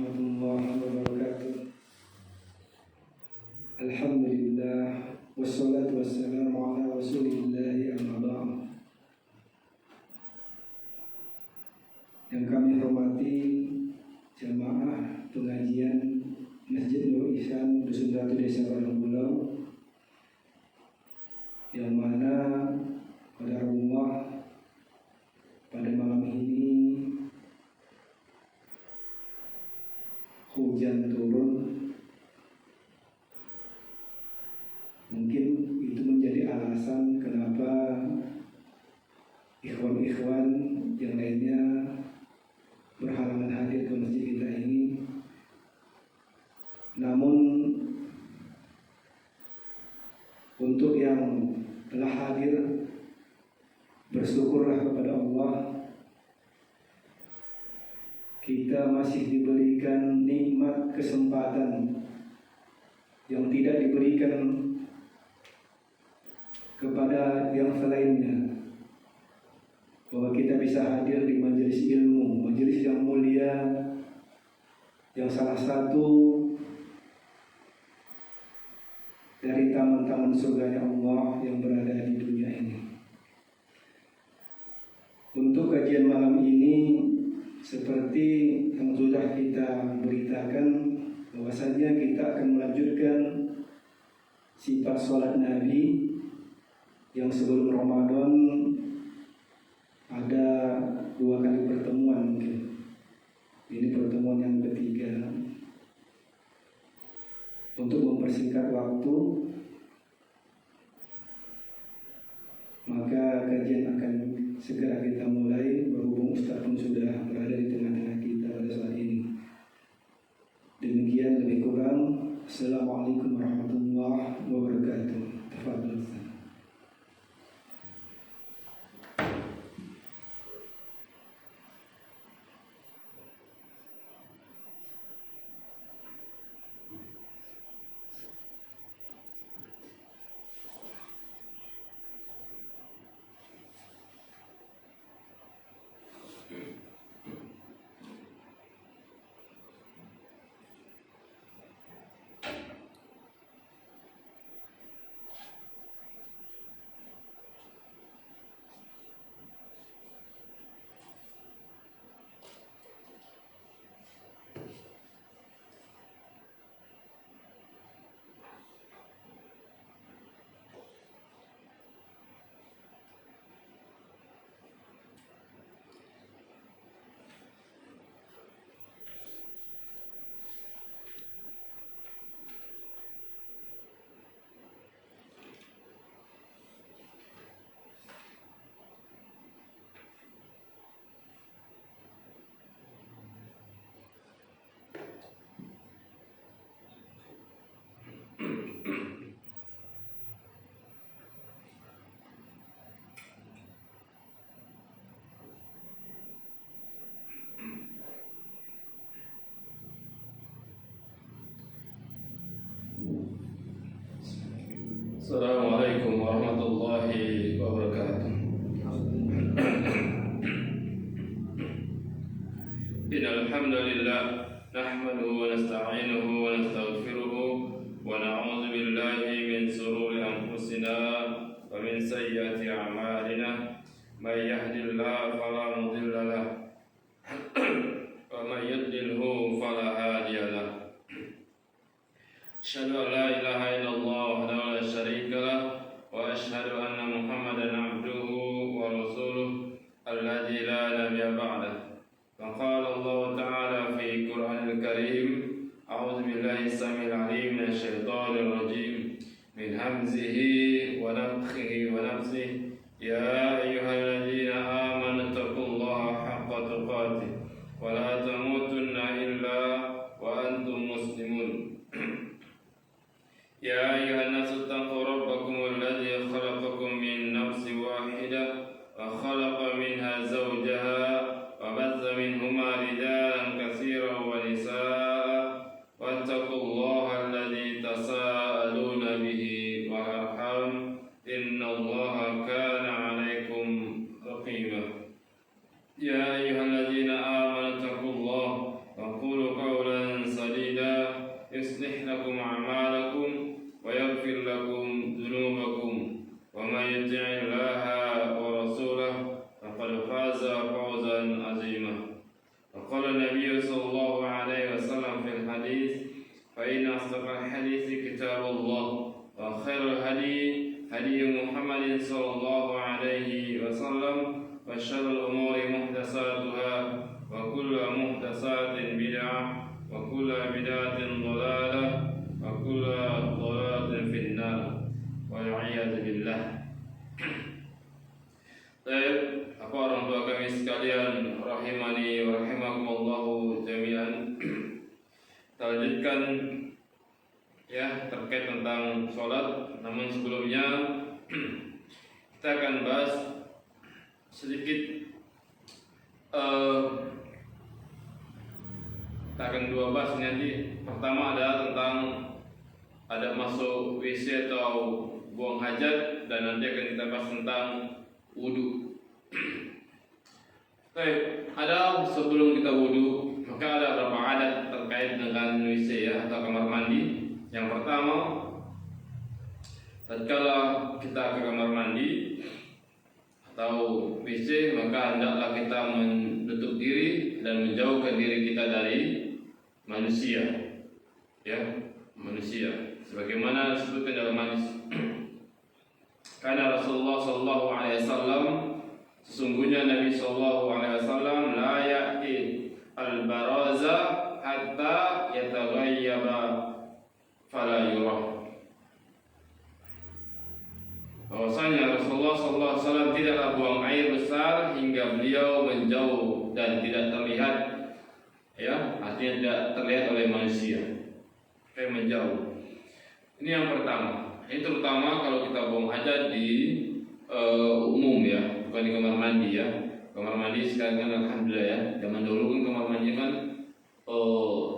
warahmatullahi wabarakatuh. Alhamdulillah wassalatu wassalamu ala Rasulillahi amma ba'd. Yang kami hormati jamaah pengajian Masjid Nur Ihsan Dusun Ratu Desa Padangbulau, yang mana pada rumah pada malam ini hujan turun. Mungkin itu menjadi alasan kenapa ikhwan-ikhwan yang lainnya berhalangan hadir ke masjid kita ini. Namun untuk yang telah hadir, bersyukurlah kepada Allah, kita masih diberikan nikmat kesempatan yang tidak diberikan kepada yang selainnya, bahwa kita bisa hadir di majelis ilmu, majelis yang mulia, yang salah satu dari taman-taman surganya Allah yang berada di dunia ini. Untuk kajian malam ini, seperti yang sudah kita beritakan, bahwasanya kita akan melanjutkan sifat sholat Nabi yang sebelum Ramadan ada 2 kali pertemuan mungkin. Ini pertemuan yang ketiga. Untuk mempersingkat waktu, maka kajian akan segera kita mulai, berhubung Ustaz pun sudah berada di tengah-tengah kita pada saat ini. Demikian lebih kurang. Assalamualaikum warahmatullahi wabarakatuh. Tafadhal Ustaz. Assalamualaikum warahmatullahi wabarakatuh. Innal hamdalillah nahmaduhu wa nasta'inuhu wa nastaghfiruhu wa na'udzu billahi min shururi anfusina wa min sayyiati a'malina. May yahdihillahu fala mudilla lahu wa may yudlilhu fala hadiya lahu. Asyhadu an la ilaha illallah wahdahu la syarika lah wa asyhadu anna Muhammadan abduhu wa rasuluh alladzi la nabiyya ba'dah. Faqala Allah ta'ala fi Qur'anil Karim, a'udzu billahi samil 'alim minasy syaithanir rajim, min hamzihi wa nafthihi wa nafsihi. Ya ayyuhalladzina amanu taqullaha haqqa tuqatih wa la tamutunna illa wa antum muslimun. Ya ayyuhan nasu taqu rabbakum alladzi khalaqakum min nafsin wahidah wa khalaqa minha zawjaha wa batha minhuma rijalan katsiran wa nisaa'a wattaqullaha alladzi tasaaluna bihi wal arham فإن أصدق الحديث كتاب الله وخير الهدي هدي محمد صلى الله عليه وسلم وشر الأمور محدثاتها وكل محدثات بدعة وكل بدعة ضلالة وكل ضلالة في النار والعياذ بالله. Baik, apa orang tua kami sekalian rahimani wa rahimakumullahu jami'an. Kita lanjutkan ya terkait tentang sholat. Namun sebelumnya kita akan bahas sedikit kita akan dua bahas nanti. Pertama adalah tentang ada masuk WC atau buang hajat, dan nanti akan kita bahas tentang wudu. Baik, ada sebelum kita wudu, maka ada beberapa adat terkait dengan WC ya atau kamar mandi. Yang pertama, tatkala kita ke kamar mandi atau WC, maka hendaklah kita menutup diri dan menjauhkan diri kita dari manusia. Ya, manusia. Sebagaimana disebutkan dalam hadis. Karena Rasulullah sallallahu alaihi wasallam, sesungguhnya Nabi sallallahu alaihi wasallam la ya'ti al-baraza hatta yataghayyaba fala yurah. Bahwasanya Rasulullah sallallahu alaihi wasallam tidaklah buang air besar hingga beliau menjauh dan tidak terlihat, ya, artinya tidak terlihat oleh manusia. Kayak menjauh. Ini yang pertama. Ini terutama kalau kita buang hajat di umum ya, bukan di kamar mandi ya. Kamar mandi sekarang kan alhamdulillah ya. Zaman dulu kan kamar mandi kan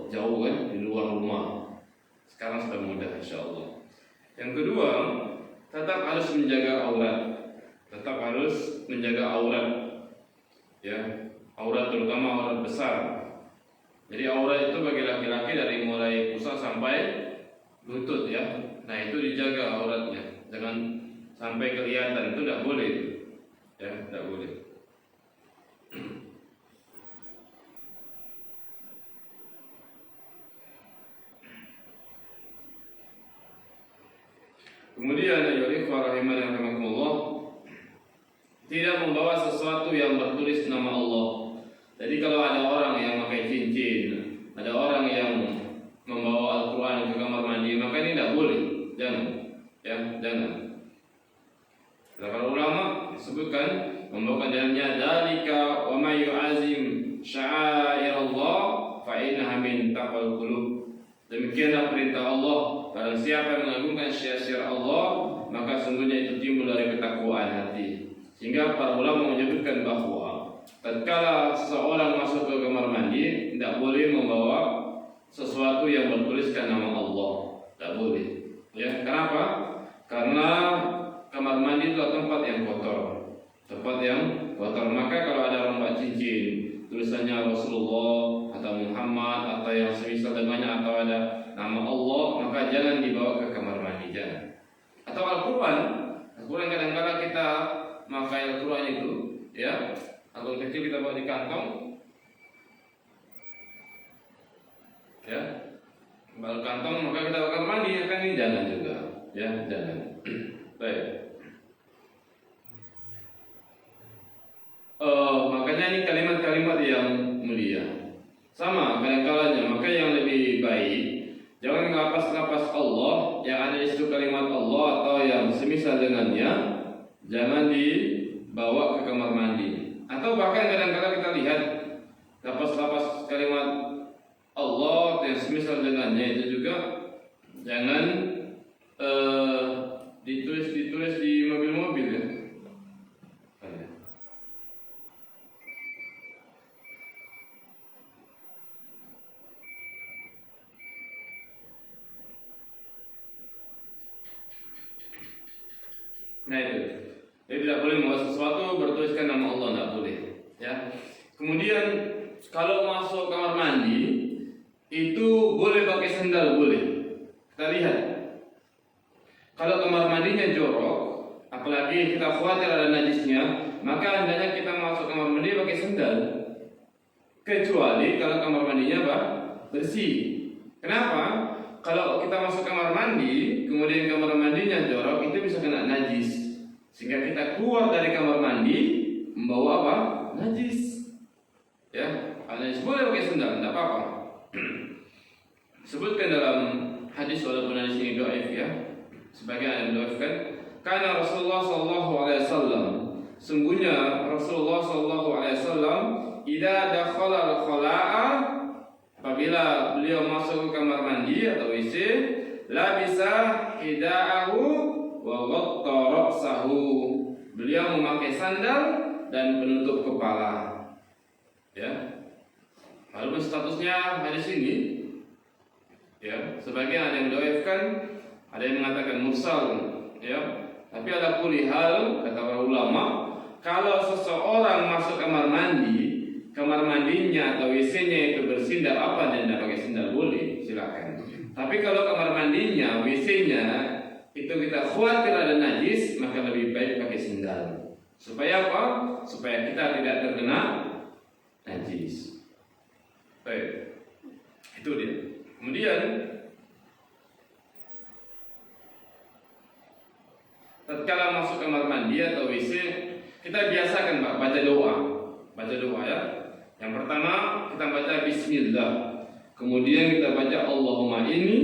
jauh kan, di luar rumah. Sekarang sudah mudah insyaallah. Yang kedua, tetap harus menjaga aurat. Tetap harus menjaga aurat. Ya, aurat terutama aurat besar. Jadi aurat itu bagi laki-laki dari mulai pusat sampai lutut ya. Nah itu dijaga auratnya, jangan sampai kelihatan, itu tidak boleh, ya tidak boleh. Kemudian ayyuhal ikhwah rahimani wa rahimakumullah, tidak membawa sesuatu yang bertulis nama Allah. Jadi kalau ada orang yang pakai cincin, ada orang yang membawa Al-Quran ke kamar mandi, maka ini tidak boleh. Jangan, ya, jangan. Para ulama disebutkan membawakan dalamnya dalika wa may yu'azim sya'airallah fa innaha min taqwal qulub. Demikianlah perintah Allah, barang siapa yang mengagungkan syiar-syiar Allah, maka sungguhnya itu timbul dari ketakwaan hati. Sehingga para ulama menyebutkan bahwa tatkala seseorang masuk ke kamar mandi, tidak boleh membawa sesuatu yang bertuliskan nama Allah, tidak boleh. Ya, kenapa? Karena kamar mandi adalah tempat yang kotor, tempat yang kotor. Maka kalau ada orang buat cincin, tulisannya Rasulullah atau Muhammad atau yang semisal dengannya, atau ada nama Allah, maka jangan dibawa ke kamar mandi, jangan. Atau Al-Quran, Al-Quran kadang-kadang kita pakai Al-Quran itu, ya, Al-Quran kecil kita bawa di kantong, ya. Baru kantong maka kita bakal mandi, kan ini jangan juga, ya jangan. Baik. Makanya ini kalimat-kalimat yang mulia. Sama kadang-kalanya, maka yang lebih baik jangan ngelapas-ngelapas Allah yang ada di situ kalimat Allah atau yang semisal dengannya, jangan dibawa ke kamar mandi. Atau bahkan kadang-kadang kita lihat lapas-lapas kalimat Allah yang semisal dengannya itu juga jangan ditulis di mobil-mobil ya. Nah itu, jadi tidak boleh membawa sesuatu bertuliskan nama Allah, tidak boleh. Ya. Kemudian kalau masuk kamar mandi itu boleh pakai sandal, boleh. Kita lihat. Kalau kamar mandinya jorok, apalagi kita khawatir ada najisnya, maka hendaknya kita masuk kamar mandi pakai sandal. Kecuali kalau kamar mandinya apa? Bersih. Kenapa? kalau kita masuk kamar mandi, kemudian kamar mandinya jorok, itu bisa kena najis. Sehingga kita keluar dari kamar mandi membawa apa? Najis. Ya, najis boleh pakai sendal, tidak apa-apa. Sebutkan dalam hadis, walaupun hadis ini dhaif ya, sebagian yang dhaifkan, karena Rasulullah sallallahu alaihi wasallam, sungguhnya Rasulullah sallallahu alaihi wasallam idza dakhala al-khala'a, apabila beliau masuk ke kamar mandi atau WC, labisa hida'ahu wa ghatta ra'sahu, beliau memakai sandal dan penutup kepala. Ya. Walaupun statusnya hadis ini ya, sebagian ada yang dhaifkan, ada yang mengatakan mursal ya. Tapi ada pula hal, kata para ulama, kalau seseorang masuk kamar mandi, kamar mandinya atau WC-nya itu bersendal apa dan tidak pakai sendal boleh, silakan. Tapi kalau kamar mandinya, WC-nya itu kita khawatir ada najis, maka lebih baik pakai sendal. Supaya apa? Supaya kita tidak terkena najis. Baik, itu dia. Kemudian tatkala masuk kamar mandi atau WC, kita biasakan Pak baca doa. Baca doa ya. Yang pertama kita baca bismillah. Kemudian kita baca Allahumma inni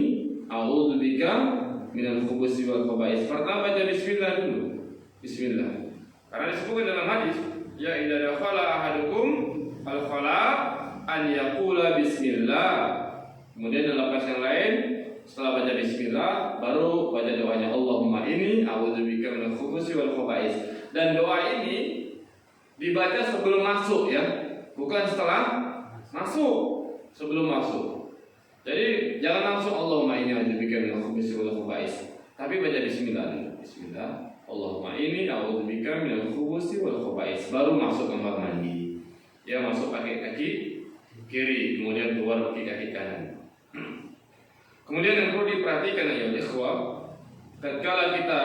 a'udzubika minal khubuthi wal khaba'is. Pertama baca bismillah dulu. Bismillah. Karena disebutkan dalam hadis, ya idza dakhala ahadukum al-khala an yaqula bismillah. Kemudian dalam pas yang lain, setelah baca bismillah baru baca doanya Allahumma inni a'udzubika minal khubuthi wal khaba'is. Dan doa ini dibaca sebelum masuk ya, bukan setelah masuk, sebelum masuk. Jadi jangan langsung Allahumma inni a'udzubika minal khubuthi wal khaba'is, tapi baca bismillah dulu. Bismillah, Allahumma inni a'udzubika minal khubuthi wal khaba'is, baru masuk kamar mandi. Ya, masuk pakai kaki kiri, kemudian keluar pakai kaki kanan. Kemudian yang perlu diperhatikan ya ikhwah, tatkala kita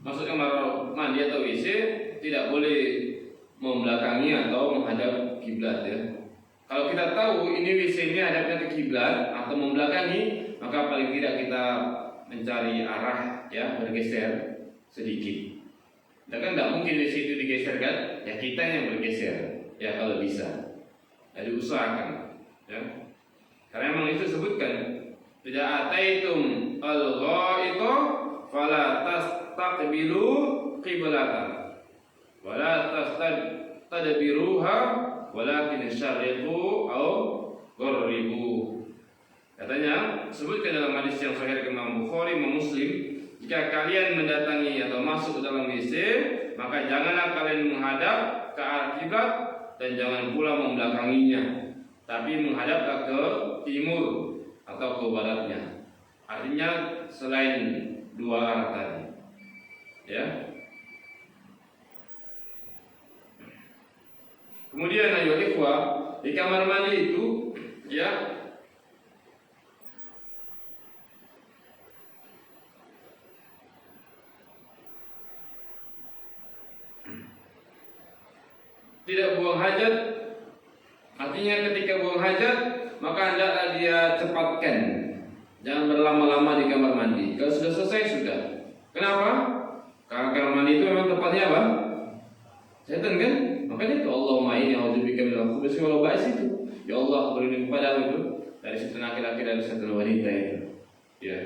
masuk kamar mandi atau WC, tidak boleh membelakangi atau menghadap kiblat ya. Kalau kita tahu ini WC ini hadapnya ke kiblat atau membelakangi, maka paling tidak kita mencari arah ya, bergeser sedikit. Dan kan tidak mungkin WC itu digeser kan? Ya kita yang bergeser ya kalau bisa. Jadi usahakan ya. Karena memang itu sebutkan, tidak ataitum al-gha'ita fala tastaqbilu qiblatan wala tastadbiruha walakin syarriqu aw gharribu. Katanya sebutkan dalam hadis yang sahih Imam Bukhari, Imam Muslim, jika kalian mendatangi atau masuk ke dalam WC, maka janganlah kalian menghadap ke arah kiblat dan jangan pula membelakanginya, tapi menghadaplah ke timur atau ke baratnya. Artinya selain dua arah tadi. Ya. Kemudian ayo ikhwah, di kamar mandi itu ya tidak buang hajat. Artinya ketika buang hajat, maka hendaklah dia cepatkan. Jangan berlama-lama di kamar mandi. Kalau sudah selesai sudah. Kenapa? Karena kamar mandi itu memang tempatnya apa? Setan kan? Makanya itu Allahumma inni a'udzubika minal khubuthi wal khaba'is itu. Ya Allah, berlindung kepadamu itu dari setan laki-laki dan setan wanita itu. Ya.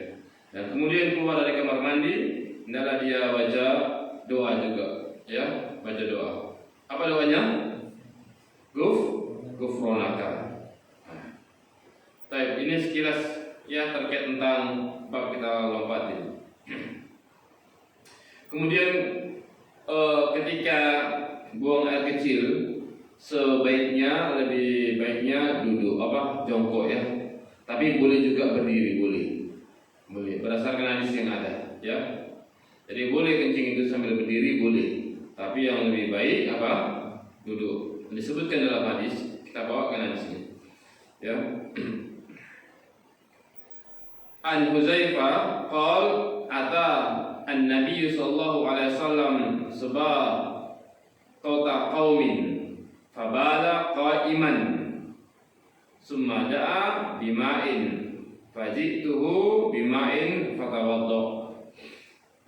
Dan kemudian keluar dari kamar mandi, hendaklah dia baca doa juga. Ya, baca doa. Apa doanya? Gufronaka. Baik, ini sekilas ya terkait tentang bab kita lompatin. Kemudian ketika buang air kecil, sebaiknya lebih baiknya duduk jongkok ya. Tapi boleh juga berdiri, boleh berdasarkan hadis yang ada ya. Jadi boleh kencing itu sambil berdiri boleh. Tapi yang lebih baik duduk. Disebutkan dalam hadis, kita bawakan hadisnya. Ya. An Huzaifah qal ata an-nabiy sallallahu alaihi wasallam sabata qaumin fabala qa'iman summa da'a bima'in Fajituhu bima'in fatawaddo.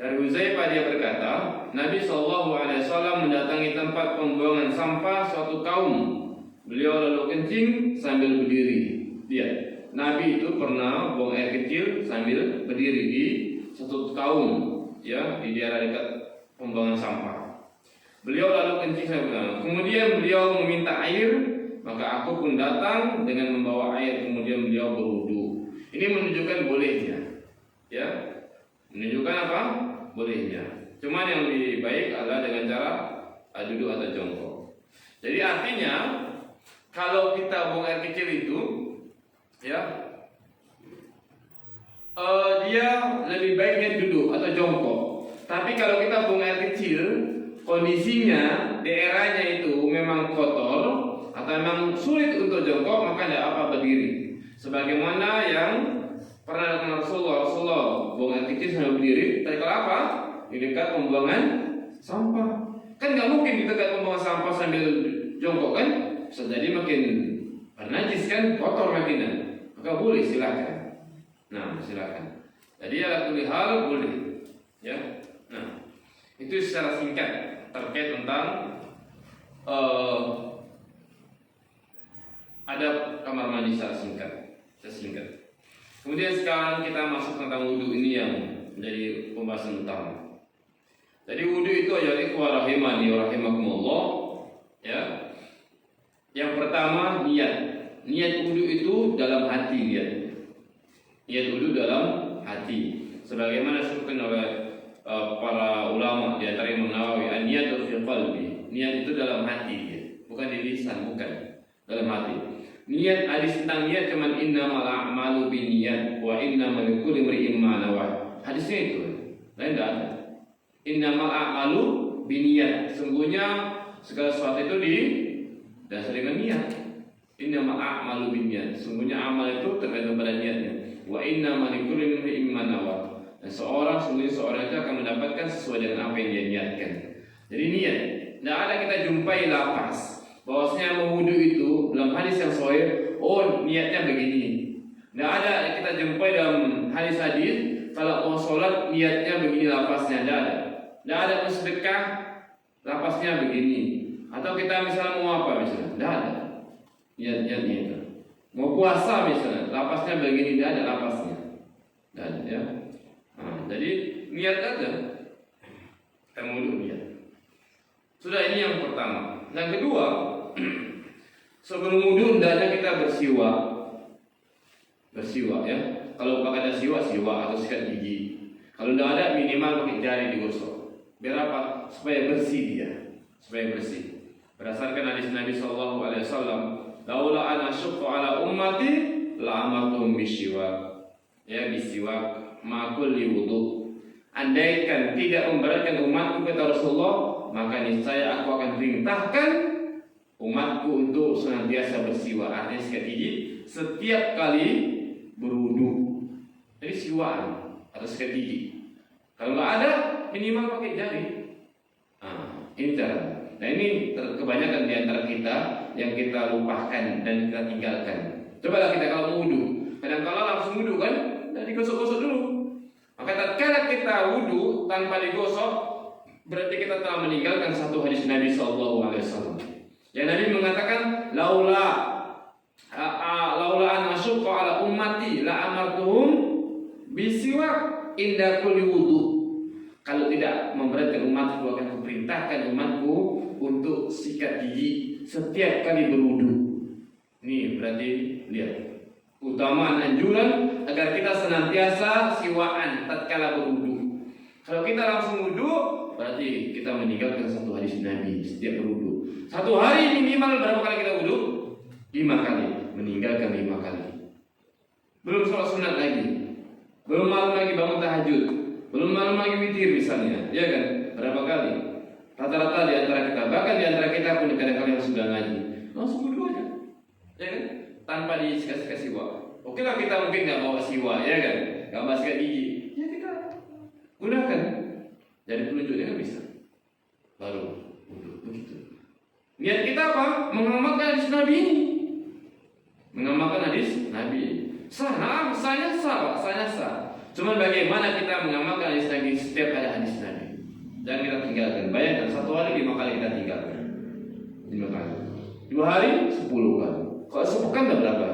Dari Huzaifah dia berkata, Nabi SAW mendatangi tempat pembuangan sampah suatu kaum. Beliau lalu kencing sambil berdiri. Lihat, Nabi itu pernah buang air kecil sambil berdiri di suatu kaum, ya, di daerah dekat pembuangan sampah. Beliau lalu kencing sambil. Kemudian beliau meminta air, maka aku pun datang dengan membawa air. Kemudian beliau berwudu. Ini menunjukkan bolehnya, ya, menunjukkan apa? Bolehnya. Cuma yang lebih baik adalah dengan cara duduk atau jongkok. Jadi artinya kalau kita buang air kecil itu, ya, dia lebih baiknya duduk atau jongkok. Tapi kalau kita buang air kecil, kondisinya daerahnya itu memang kotor atau memang sulit untuk jongkok, maka tidak apa berdiri. Sebagaimana yang pernah dengan Rasulullah buang air kecil sambil berdiri. Tapi kalau apa? Di dekat pembuangan sampah. Kan nggak mungkin di dekat pembuangan sampah sambil jongkok kan? Bisa jadi makin najis kan, kotor makinan. Maka boleh, silakan. Nah, silakan. Jadi ala kulli hal boleh, ya. Nah, itu secara singkat terkait tentang adab kamar mandi secara singkat. Kemudian sekarang kita masuk tentang wudhu, ini yang menjadi pembahasan utama. Jadi wudhu itu adalah ikhwah rahimani wa rahimakumullah, ya. Yang pertama niat. Niat wudhu itu dalam hati niat. Niat wudhu dalam hati. Sebagaimana disebutkan oleh para ulama di antara Imam Nawawi, an-niyatu fil qalbi. Niat itu dalam hati dia, bukan di lisan, bukan. Dalam hati. Niat, hadis tentang niat cuman innamal a'malu binniyat wa innamal likulli imri'in ma nawa. Hadisnya itu. Lain enggak ada. Innamal a'malu binniyat. Sungguhnya segala sesuatu itu didasari dengan niat. Innamal a'malu binniyat. Sungguhnya amal itu tergantung pada niatnya. Wa innamal likulli imri'in ma nawa. Dan sungguhnya seorang itu akan mendapatkan sesuai dengan apa yang dia niatkan. Jadi niat. Tidak ada kita jumpai lapas bahwasanya mewudu itu dalam hadis yang sahih, oh niatnya begini. Tidak ada kita jumpai dalam hadis-hadis kalau mau sholat niatnya begini lapasnya, tidak ada. Tidak ada bersedekah lapasnya begini. Atau kita misalnya mau apa misalnya, tidak ada. Niatnya itu. Mau puasa misalnya, lapasnya begini, tidak ada lapasnya. Tidak ada, ya. Nah, jadi niat aja. Kita wudhu niat. Sudah, ini yang pertama. Yang kedua, sebelum wudhu hendaknya kita bersiwak. Bersiwak, ya. Kalau pakai ada siwak atau sikat gigi. Kalau tidak ada, minimal pakai jari digosok. Biar apa? Supaya bersih dia. Supaya bersih. Berdasarkan hadis Nabi SAW, laula an asyqa ala ummati la amartum bisiwak. Ya, bisiwak ma'kul liwudu. Andaikan tidak memberatkan umatku, kata Rasulullah, maka niscaya aku akan perintahkan umatku untuk senantiasa bersiwak. Artinya sikat gigi setiap kali berwudu. Jadi siwak atau sikat gigi. Kalau nggak ada, minimal pakai jari. Nah, ini cara. Nah, ini kebanyakan di antara kita yang kita lupakan dan kita tinggalkan. Cobalah kita kalau mau wudu, kadang-kadang langsung wudu kan, dan digosok-gosok dulu. Maka tatkala kita wudu tanpa digosok, berarti kita telah meninggalkan satu hadis Nabi SAW. Yang Nabi mengatakan, laula an asyqa ala ummati la amartuhum bisiwak inda kulli wudu. Kalau tidak memberatkan umatku, akan kuperintahkan umatku untuk sikat gigi setiap kali berwudu. Ini berarti lihat utamaan anjuran agar kita senantiasa siwaan tatkala berwudu. Kalau kita langsung wudu, berarti kita meninggalkan satu hadis Nabi setiap berwudu. Satu hari minimal berapa kali kita wudu? 5 kali. Meninggalkan 5 kali. Belum sholat sunat lagi. Belum malam lagi bangun tahajud. Belum malam lagi witir misalnya, ya kan? Berapa kali? Rata-rata di antara kita, bahkan di antara kita pun kadang-kadang yang sudah ngaji, langsung wudu aja, ya kan? Tanpa dikasih siwak. Oke lah, kita mungkin nggak bawa siwak, ya kan? Nggak bawa sikat gigi, ya kita gunakan. Jadi penunjuknya kan bisa. Baru wudu, begitu. Niat kita apa? Mengamalkan hadis Nabi ini. Mengamalkan hadis Nabi. Sahnya sah. Cuman bagaimana kita mengamalkan hadis Nabi setiap ada hadis Nabi. Jangan kita tinggalkan. Bayangkan 1 hari 5 kali kita tinggalkan. 5 kali. 2 hari 10 kali. Kalau sepekan udah berapa?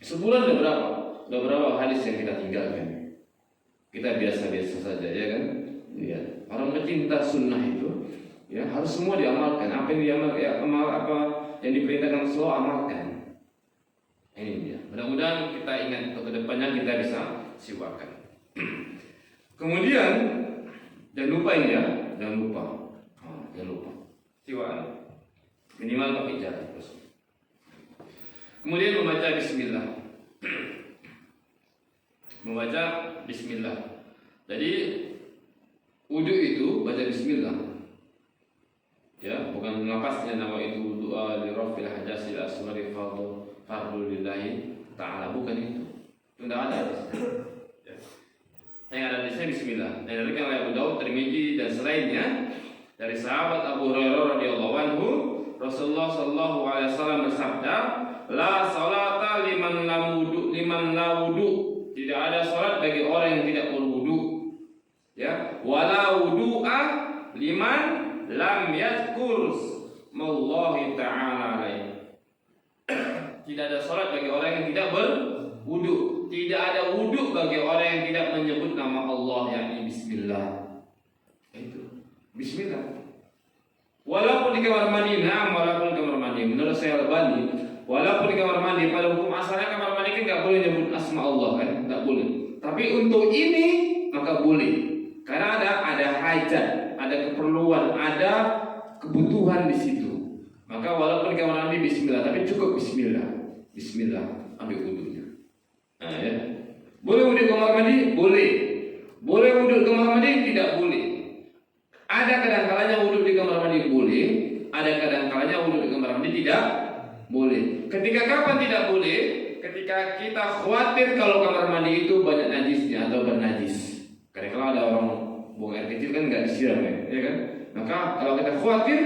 Sebulan udah berapa? Udah berapa hadis yang kita tinggalkan? Kita biasa-biasa saja, ya kan? Ya. Orang pecinta sunnah itu, ya harus semua diamalkan. Apa yang diamalkan, apa yang diperintahkan Rasulullah amalkan. Ini dia. Mudah-mudahan kita ingat untuk kedepannya kita bisa siwakan. Kemudian jangan lupa ini ya, jangan lupa siwakan. Minimal pakai jari terus. Kemudian membaca Bismillah. Membaca Bismillah. Jadi wudu itu baca Bismillah. Ya, bukan napasnya nama itu doa li rafil hadasil asghari fardhu lillahi ta'ala, bukan itu. Itu tidak ada di sana. Ya. Yang ada di sana Bismillah. Dan diriwayatkan oleh Abu Daud, Tirmidzi dan selainnya dari sahabat Abu Hurairah radhiyallahu anhu, Rasulullah sallallahu alaihi wasallam bersabda, "La salata liman la wudu." Tidak ada salat bagi orang yang tidak berwudu. Ya, wala wudu'a liman lam yadhkur mallahi ta'ala alaihi. Tidak ada salat bagi orang yang tidak berwudu. Tidak ada wudu bagi orang yang tidak menyebut nama Allah, yakni bismillah. Itu bismillah. Walaupun di kamar mandi, walaupun di kamar mandi, menurut saya Al-Albani, walaupun di kamar mandi, pada hukum asalnya kamar mandi kan nggak boleh nyebut asma Allah, kan nggak boleh. Tapi untuk ini maka boleh, karena ada hajat, ada keperluan, ada kebutuhan di situ. Maka walaupun di kamar mandi Bismillah, tapi cukup Bismillah, ambil wudunya. Nah, ya. Boleh wudhu di kamar mandi? Boleh wudhu di kamar mandi? Tidak boleh. Ada kadang-kalanya wudhu di kamar mandi boleh, ada kadang-kalanya wudhu di kamar mandi tidak boleh. Ketika kapan tidak boleh? Ketika kita khawatir kalau kamar mandi itu banyak najisnya atau bernajis. Karena kalau ada orang buang air kecil kan nggak disiram, ya kan? Maka kalau kita khawatir,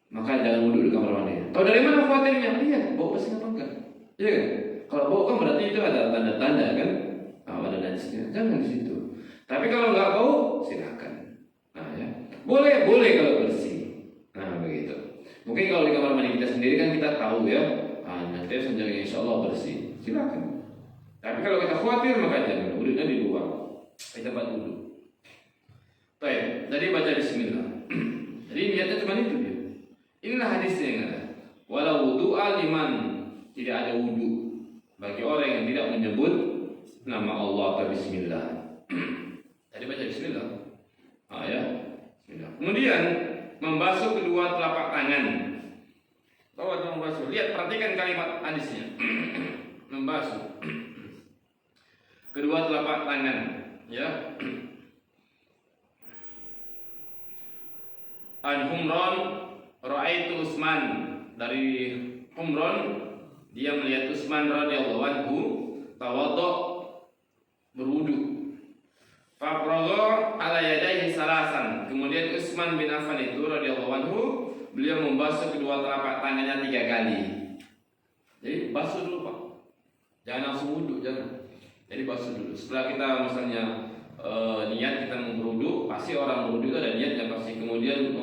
maka jangan wudhu di kamar mandi. Tahu dari mana khawatirnya? Lihat bau bersih apa enggak? Iya kan? Kalau bau kan berarti itu ada tanda-tanda kan? Ada najisnya. Jangan di situ. Tapi kalau nggak bau, silakan. Nah, ya. Boleh kalau bersih. Nah, begitu. Mungkin kalau di kamar mandi kita sendiri kan kita tahu ya, nanti senjanya insya Allah bersih. Silakan. Tapi kalau kita khawatir maka jangan. Wudhunya di luar. Di tempat wudhu. Baik. Jadi baca Bismillah. Jadi niatnya cuma itu dia. Inilah hadisnya yang ada. Walau wudu'a liman, tidak ada wudhu bagi orang yang tidak menyebut nama Allah atau Bismillah. Jadi baca Bismillah. Ya. Bismillah. Kemudian membasuh kedua telapak tangan. Membasuh. Lihat, perhatikan kalimat hadisnya. Membasuh kedua telapak tangan. Ya. An Humran ra'aitu Utsman, dari Humran dia melihat Utsman radhiyallahu anhu tawadhu, berwudu. Faqragha ala yadayhi salasan. Kemudian Utsman bin Affan itu radhiyallahu anhu, beliau membasuh kedua telapak tangannya 3 kali. Jadi basuh dulu, Pak. Jangan langsung wudu, jangan. Jadi basuh dulu. Setelah kita misalnya niat kita mau berwudu, pasti orang berwudu itu ada niatnya pasti. Kemudian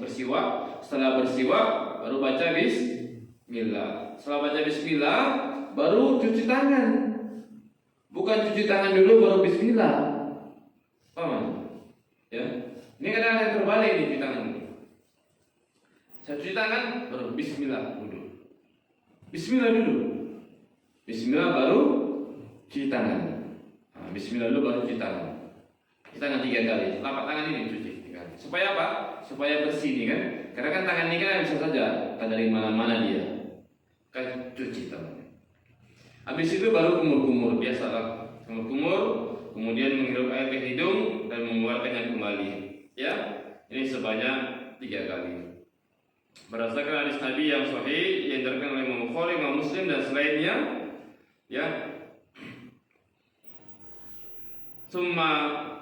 bersiwak. Setelah bersiwak baru baca Bismillah. Setelah baca Bismillah baru cuci tangan. Bukan cuci tangan dulu baru Bismillah. Paham? Ya. Ini kadang-kadang yang terbalik nih cuci tangan. Saya cuci tangan baru Bismillah wudu. Bismillah dulu. Bismillah baru cuci tangan. Bismillah dulu baru cuci tangan. Cuci tangan 3 kali. Telapak tangan ini cuci 3 kali. Supaya apa? Supaya bersih nih kan. Karena kan tangan ini kan bisa saja dari mana-mana dia. Kan cuci tangan. Habis itu baru kumur-kumur, biasalah kumur-kumur, kemudian menghirup air ke hidung dan mengeluarkannya kembali. Ya, ini sebanyak 3 kali. Berdasarkan hadis Nabi yang sahih yang diriwayatkan oleh Imam Bukhari, Imam Muslim dan selainnya, ya. Summa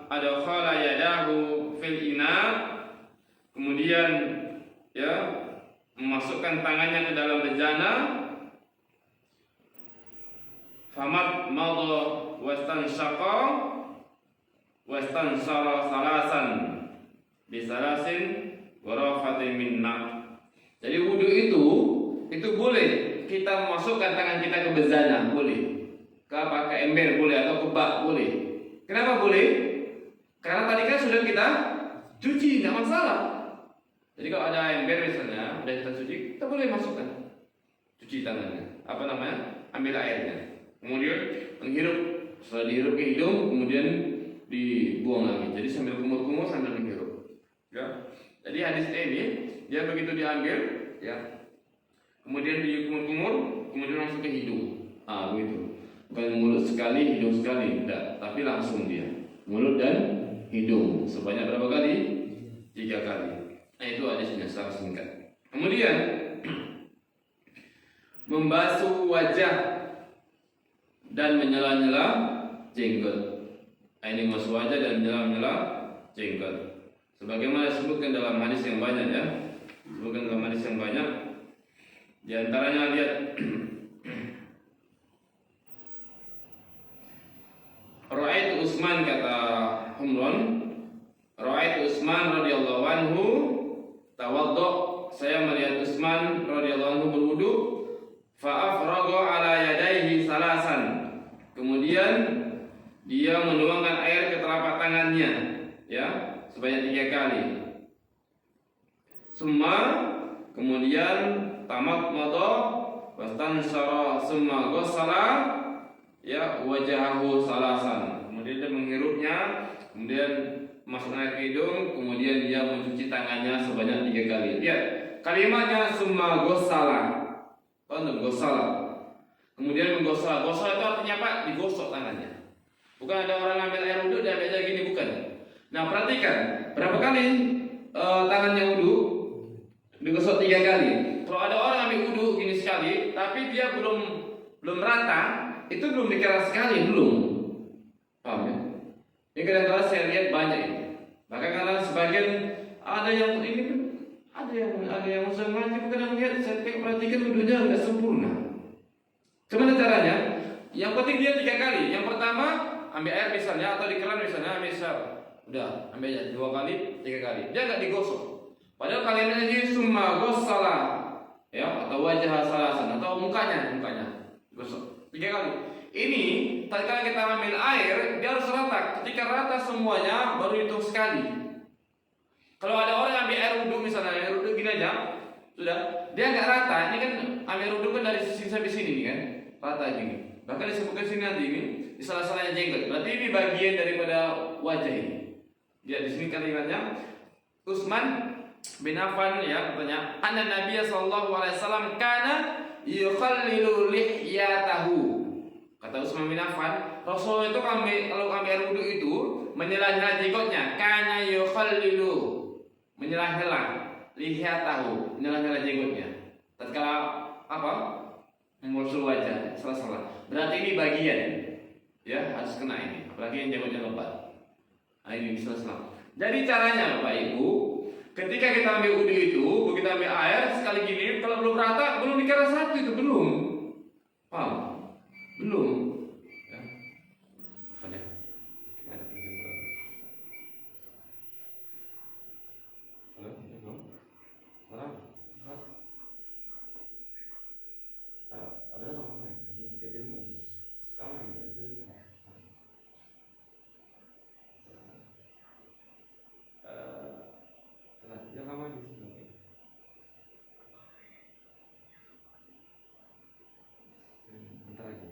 adkhala yadahu fil ina, kemudian ya memasukkan tangannya ke dalam bejana. famat madha wastanshaqa wastansara salasan bisalasin warafatin minna. Jadi wudu itu boleh kita memasukkan tangan kita ke bezana, boleh. Ke apa? Ke ember boleh atau ke bak boleh. Kenapa boleh? Karena tadi kan sudah kita cuci, tidak masalah. Jadi kalau ada ember misalnya, sudah kita cuci, kita boleh masukkan. Cuci tangannya. Apa namanya? Ambil airnya. Kemudian menghirup. Setelah dihirup ke hidung, kemudian dibuang lagi. Jadi sambil kumur-kumur sambil menghirup. Ya. Jadi hadis ini dia begitu diambil, ya. Kemudian dikumur-kumur, kemudian langsung ke hidung. Begitu. Bukan mulut sekali, hidung sekali, tidak. Tapi langsung dia. Mulut dan hidung. Sebanyak berapa kali? 3 kali. Nah itu hadisnya secara singkat. Kemudian membasuh wajah dan menyela-nyela jenggot. Ini membasuh wajah dan menyela-nyela jenggot. Sebagaimana disebutkan dalam hadis yang banyak, ya. Disebutkan dalam hadis yang banyak. Di antaranya lihat Ra'aitu Utsman, kata Humron, Ra'aitu Utsman radhiyallahu anhu tawaddo, saya melihat Utsman radhiyallahu anhu berwudu, fa afraga ala yadayhi salasan, kemudian dia menuangkan air ke telapak tangannya, ya, sebanyak 3 kali. Summa, kemudian tamat madha wastansara summa ghassala, ya, wajahahu salasan. Kemudian dia menghirupnya, kemudian masuk air ke hidung, kemudian dia mencuci tangannya sebanyak 3 kali. Lihat kalimatnya summa ghassala. Paham? Ghassala. Kemudian menggosok. Gosok itu artinya apa? Digosok tangannya. Bukan ada orang ambil air wudhu dan aja gini, bukan. Nah, perhatikan berapa kali tangannya wudhu? Digosok 3 kali. Kalau ada orang ambil wudhu gini sekali, tapi dia belum rata, itu belum dikira sekali, belum. Paham ya? Ini kadang-kadang saya lihat banyak ini. Bahkan karena sebagian ada yang ini kan, ada yang sengaja kadang lihat, saya perhatikan wudhunya nggak sempurna. Gimana caranya? Yang penting dia 3 kali. Yang pertama ambil air misalnya, atau di keran misalnya, ambil udah ambil aja 2 kali, 3 kali. Dia nggak digosok. Padahal kalimatnya ini summa ghassala, ya, atau wajah salasan, atau mukanya gosok 3 kali. Ini tatkala kita ambil air, dia harus rata. Ketika rata semuanya baru hitung sekali. Kalau ada orang ambil air wudhu misalnya, air wudhu gini aja, sudah, dia nggak rata. Ini kan air wudhu kan dari sini sampai sini nih kan, rata gini. Bahkan disebutkan sini nanti ini di salah-salahnya jenggot. Berarti ini bagian daripada wajah ini. Dia di sini kalimatnya Utsman bin Affan, ya, katanya anna Nabiy sallallahu alaihi wasallam kana yukhallilu lihyatahu. Kata Utsman bin Affan, Rasul itu kalau ambil air wudu itu menyela-nyela jenggotnya, kana yukhallilu, menyela-nyela lihyatahu, menyela-nyela jenggotnya. Tatkala apa? Membasuh wajah, salah-salah. Berarti ini bagian, ya, harus kena ini. Apalagi yang jenggotnya lebat. Nah, ini salah-salah. Jadi caranya Bapak Ibu, ketika kita ambil wudu itu, kita ambil air sekali gini, kalau belum rata, belum dikira satu itu belum. Paham? Belum. Ya. Apa ya? Ada pinjam berapa? Halo, belum? Orang? Ada apa? Kejadian. Kamu ini. Dia lama di sini. Bentar lagi.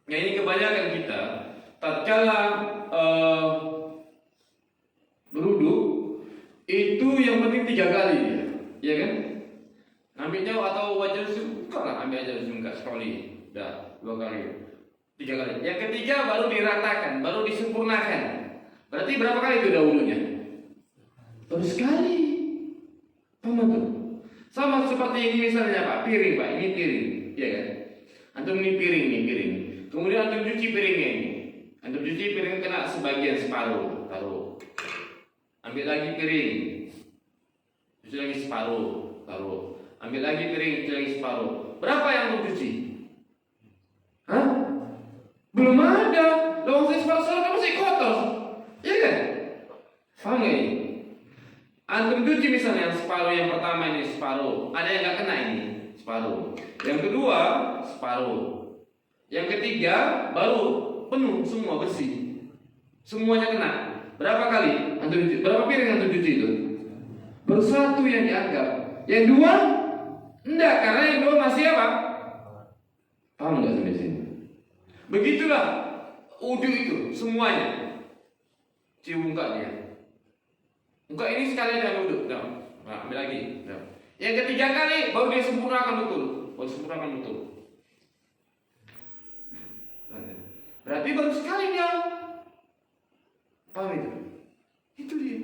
Ya, ini kebanyakan kita tatkala berwudu itu yang penting 3 kali, ya kan? Ambilnya atau wajah lah, ambil aja enggak sekali. Dah 2 kali, 3 kali. Yang ketiga baru diratakan, baru disempurnakan. Berarti berapa kali itu dahulunya? Baru sekali. Paham tuh? Sama seperti ini misalnya Pak, piring Pak, ini piring, ya kan? Antum ini piring nih, piring. Kemudian antum cuci piringnya ini. Antum cuci piring kena sebagian separuh, taruh. Ambil lagi piring. cuci lagi separuh, taruh. Ambil lagi piring, cuci lagi separuh. Berapa yang untuk cuci? Hah? Belum ada. Lawang saya separuh kan masih kotor. Iya kan? Paham nggak ini? Antum cuci misalnya separuh yang pertama ini separuh, ada yang nggak kena ini separuh. Yang kedua separuh. Yang ketiga baru penuh semua bersih. Semuanya kena. Berapa kali antum cuci? Berapa piring antum cuci itu? Baru satu yang dianggap. Yang dua enggak, karena yang dua masih apa? Paham nggak sampai sini? Begitulah wudu itu semuanya. Cium muka dia. Muka ini sekali dia wudu. Nah, ambil lagi. Nah. Yang ketiga kali baru dia sempurnakan betul. Baru sempurnakan betul. Berarti baru sekali dia. Paham itu? Itu dia.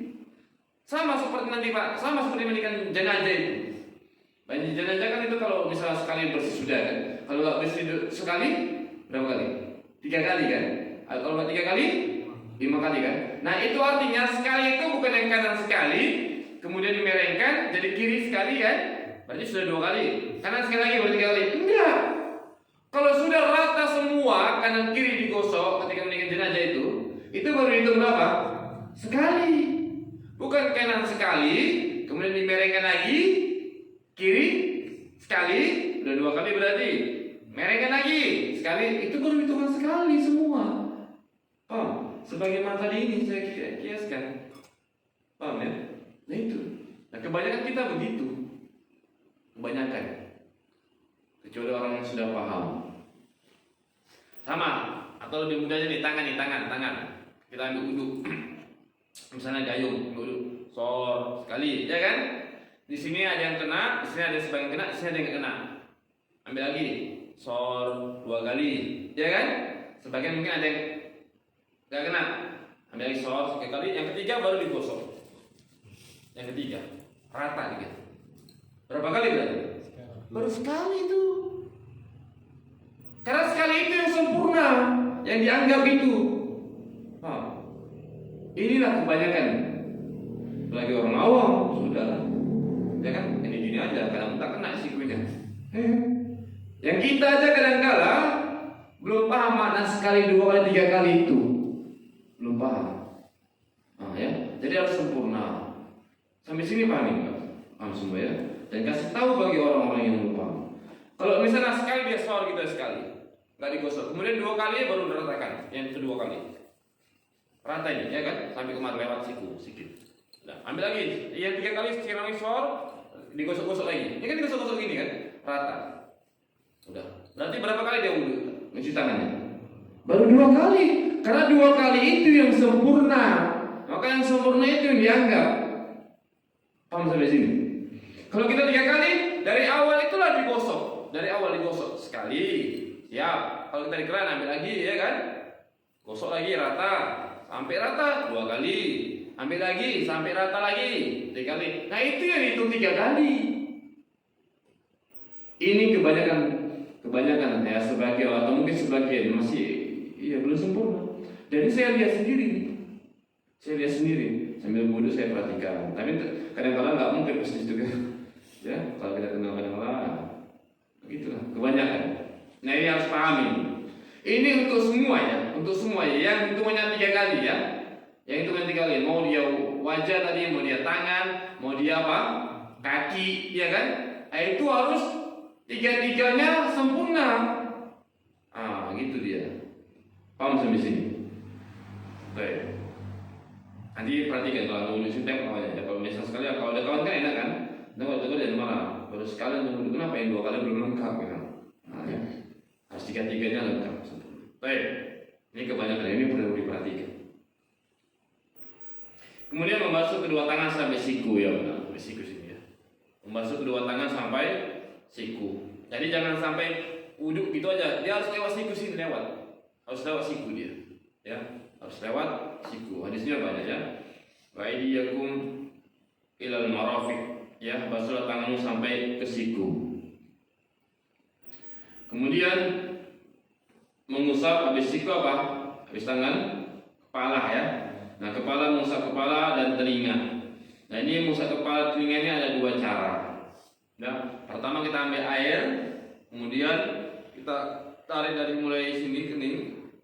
Sama seperti nanti Pak, sama seperti mandikan jenazah itu. Mandi jenazah kan itu kalau misalnya sekali bersih sudah kan. Kalau nggak bersih sekali berapa kali? 3 kali kan? Kalau nggak 3 kali, 5 kali kan? Nah itu artinya sekali itu bukan yang kanan sekali, kemudian dimerengkan jadi kiri sekali kan? Berarti sudah 2 kali. Kanan sekali lagi baru 3 kali. Enggak. Kalau sudah rata semua kanan kiri digosok ketika mandikan jenazah itu baru hitung berapa? Sekali. Bukan kanan sekali, kemudian dimerengkan lagi, kiri sekali, udah 2 kali berarti. Merengkan lagi sekali, itu baru hitungan sekali semua. Paham? Sebagaimana tadi ini saya kiaskan. Paham ya? Nah itu. Nah kebanyakan kita begitu. Kebanyakan. Kecuali orang yang sudah paham. Sama. Atau lebih mudahnya di tangan. Kita ambil wudhu. Misalnya gayung, wudhu. Sor sekali, ya kan? Di sini ada yang kena, di sini ada sebagian kena, di sini ada yang kena. Ambil lagi. Sor 2 kali, ya kan? Sebagian mungkin ada yang nggak kena. Ambil lagi sor 3 kali, yang ketiga baru digosok. Yang ketiga rata gitu. Berapa kali berarti? Baru sekali itu. Karena sekali itu yang sempurna, yang dianggap itu. Inilah kebanyakan. Lagi orang awam sudah, ya kan? Ini gini aja, kadang tak kena sikunya. Yang kita aja kadang-kala belum paham makna sekali, 2 kali, 3 kali itu. Belum paham. Nah, ya. Jadi harus sempurna. Sampai sini paham enggak? Paham semua ya? Dan kasih tahu bagi orang-orang yang belum paham. Kalau misalnya sekali dia sor kita sekali, nggak digosok. Kemudian 2 kali baru diratakan. Yang kedua kali. Rata ini, ya kan? Sampai kemarin lewat siku sedikit. Nah, ambil lagi. Yang 3 kali siram sor, digosok-gosok lagi. Ini kan digosok-gosok gini kan? Rata. Udah. Berarti berapa kali dia wudhu? Mencuci tangannya? Baru 2 kali. Karena 2 kali itu yang sempurna. Maka yang sempurna itu yang dianggap. Paham sampai sini? Kalau kita 3 kali, dari awal itulah digosok. Dari awal digosok sekali. Siap. Kalau kita di keran ambil lagi, ya kan? Gosok lagi rata. Sampai rata 2 kali. Ambil lagi sampai rata lagi 3 kali. Nah itu yang dihitung 3 kali. Ini kebanyakan ya sebagian atau mungkin sebagian masih belum sempurna. Dan ini saya lihat sendiri. Sambil wudhu saya perhatikan. Tapi kadang-kadang nggak mungkin pasti itu kan. Ya kalau kita kenal kadang-kadang begitulah kebanyakan. Nah ini harus pahami. Ini untuk semua ya, Yang hitungannya 3 kali ya. Yang hitungan 3 kali. Mau dia wajah tadi, mau dia tangan, mau dia apa? Kaki, ya kan? Nah, itu harus 3-3-nya sempurna. Gitu dia. Paham sampai sini? Baik. Nanti perhatikan kalau nulis sintek namanya. Kalau misal sekali, kalau ada kawan kan enak kan? Nah, kalau itu dari mana? Baru sekali untuk kenapa yang 2 kali belum lengkap kan? Ya. Harus 3-3-nya lengkap. Baik. Ini kebanyakan ini perlu diperhatikan. Kemudian membasuh kedua tangan sampai siku ya benar. Sampai siku sini ya. Membasuh kedua tangan sampai siku. Jadi jangan sampai wudhu gitu aja. Dia harus lewat siku sini lewat. Harus lewat siku dia. Ya, harus lewat siku. Hadisnya banyak ya. Wa aydiyakum ilal marafiq. Ya, basuhlah tanganmu sampai ke siku. Kemudian mengusap habis siku apa? Habis tangan kepala ya. Nah, kepala mengusap kepala dan telinga. Nah ini mengusap kepala telinga ini ada dua cara. Nah, pertama kita ambil air, kemudian kita tarik dari mulai sini kening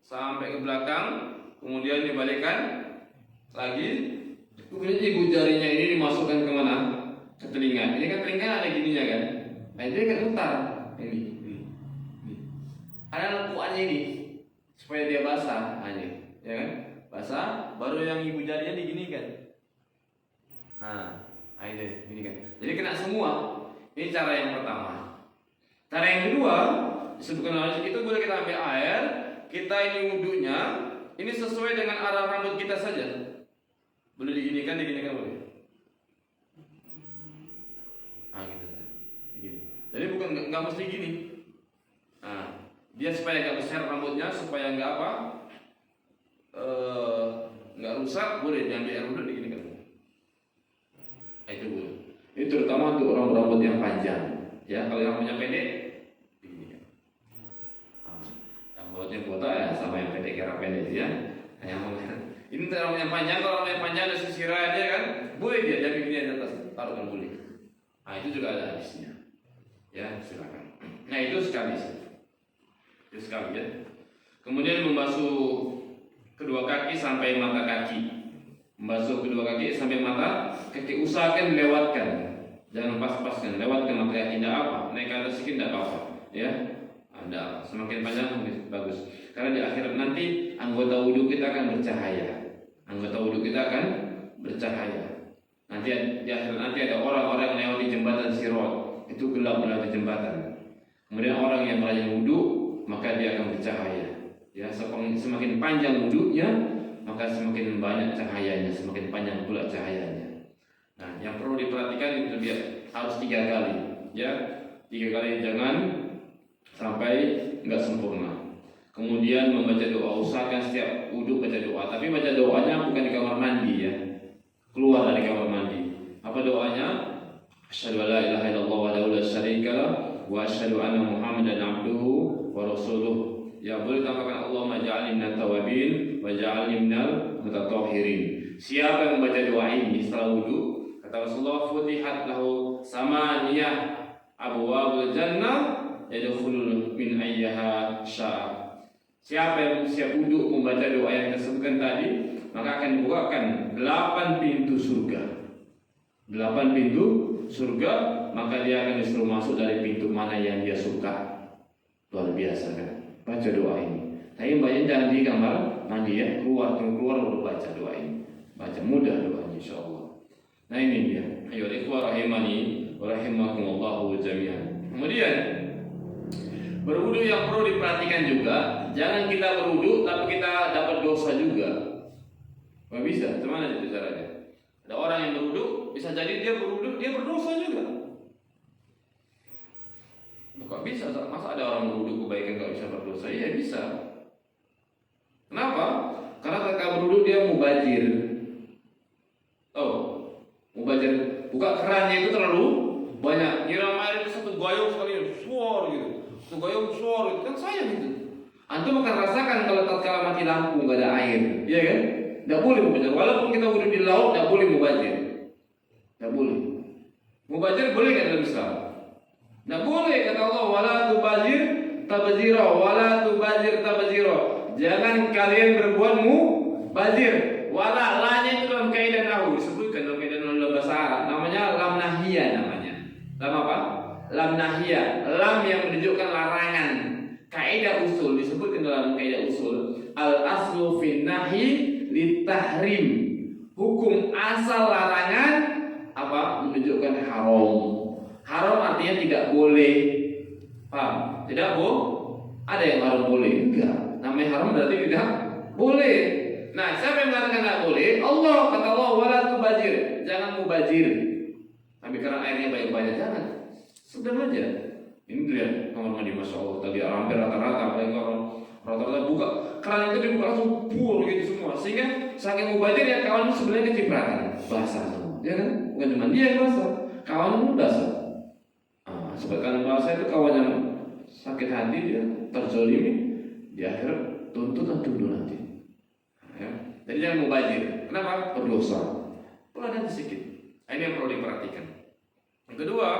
sampai ke belakang, kemudian dibalikkan lagi. Kemudian ibu jarinya ini dimasukkan ke mana? Ke telinga. Ini kan telinga ada gininya kan? Nah itu kan putar ini. Ada lekuannya ini supaya dia basah aja, ya kan? Basah, baru yang ibu jarinya diginikan. Nah, ini gini kan. Jadi kena semua. Ini cara yang pertama. Cara yang kedua, disebutkan oleh itu boleh kita ambil air, kita ini wudhunya, ini sesuai dengan arah rambut kita saja. Boleh diginikan boleh. Nah, gitu. Begini. Jadi bukan nggak mesti gini. Nah, dia supaya nggak besar rambutnya, supaya nggak apa, nggak rusak, boleh diambil air wudhu diginikan. Nah, itu boleh. Ini terutama untuk orang berambut yang panjang. Ya, kalau yang rambutnya pendek, begini. Nah, yang rambutnya botak ya sama yang pendek kira pendek ya. Nah, ini untuk rambut yang panjang, kalau rambut yang panjang ada sisiran dia kan, boleh dia jadi begini di atas, taruhkan boleh. Nah, itu juga ada hadisnya. Ya, silakan. Nah, itu sekali sih. Itu sekali ya. Kemudian membasuh kedua kaki sampai mata kaki. Membasuh kedua kaki sampai mata kaki, usahakan dilewatkan, jangan pas-paskan, lewatkan mata kaki, tidak apa, naik ke atas sedikit tidak apa-apa, ya, ada apa, semakin panjang semakin bagus, karena di akhirat nanti anggota wudhu kita akan bercahaya, nanti di akhirat nanti ada orang-orang yang lewati jembatan Sirat, itu gelap melewati jembatan, kemudian orang yang rajin wudhu maka dia akan bercahaya, ya, semakin panjang wudhunya maka semakin banyak cahayanya, semakin panjang pula cahayanya. Nah, yang perlu diperhatikan itu dia harus 3 kali, ya, 3 kali, jangan sampai nggak sempurna. Kemudian membaca doa, usahakan setiap wudhu baca doa, tapi baca doanya bukan di kamar mandi ya, keluar dari kamar mandi. Apa doanya? Asyhadu an la ilaha illallah wa la syarika lah wa asyhadu anna Muhammadan abduhu wa rasuluh. Ya, boleh tambahkan Allahumma ja'alni minat tawabin wa ja'alni minal mutatahhirin. Siapa yang membaca doa ini setelah wudhu, kata Rasulullah, futihat lahu samaniyah abwabul jannah yadkhulul min ayyaha syaa. Siapa yang siap wudhu membaca doa yang disebutkan tadi, maka akan dibukakan 8 pintu surga. 8 pintu surga, maka dia akan disuruh masuk dari pintu mana yang dia suka. Luar biasa kan? Baca doa ini. Tapi banyak jangan di kamar mandi ya, keluar baru baca doa ini. Baca mudah doanya insyaallah. Nah ini dia. Ayo ikhwah rahimani wa rahimakumullah jami'an. Kemudian berwudu yang perlu diperhatikan juga, jangan kita berwudu tapi kita dapat dosa juga. Nggak bisa, gimana itu caranya? Ada orang yang berwudu, bisa jadi dia berwudu dia berdosa juga. Kok bisa? Masa ada orang berwudu kebaikan gak bisa berdosa? Iya bisa. Kenapa? Karena ketika berwudu dia mubazir. Oh, mubazir. Buka kerannya itu terlalu banyak. Nyiram air itu satu gayung sekali, suar gitu. Satu gayung suar gitu. Kan sayang itu. Antum akan rasakan kalau tatkala mati lampu nggak ada air, iya kan? Tidak boleh mubazir. Walaupun kita wudu di laut, tidak boleh mubazir. Tidak boleh. Mubazir boleh nggak dalam Islam? Nah boleh, kata Allah, wala tubazir tabzira, wala tubazir tabzira. Jangan kalian berbuat mubazir. Wala, lanya itu dalam kaidah nahwu disebutkan dalam kaidah nahwu bahasa Arab, namanya lam nahiyah namanya. Lam apa? Lam nahiyah. Lam yang menunjukkan larangan. Kaidah usul disebutkan dalam kaidah usul, al aslu fin nahi litahrim. Hukum asal larangan apa? Menunjukkan haram. Haram artinya tidak boleh. Paham? Tidak ada yang haram boleh? Enggak. Namanya haram berarti tidak boleh. Nah, siapa yang mengatakan tidak boleh? Allah, kata Allah, wala tubazir. Jangan mubazir. Tapi karena airnya banyak-banyak, jangan. Sedang aja. Ini lihat kamar mandi, masya Allah. Tadi hampir rata-rata, apalagi kalau rata-rata buka keran itu dibuka langsung pur gitu semua. Sehingga saking mubazir ya kawan itu sebenarnya kecipratan, basah semua. Ya kan? Bukan cuma dia yang basah, kawan pun basah. Sebabkan bahasa itu kawan yang sakit hati, dia terzolimi, di akhirat tuntutan nanti. Ya. Jadi jangan mubazir. Kenapa? Berdosa. Pelan sedikit. Ini yang perlu diperhatikan. Yang kedua,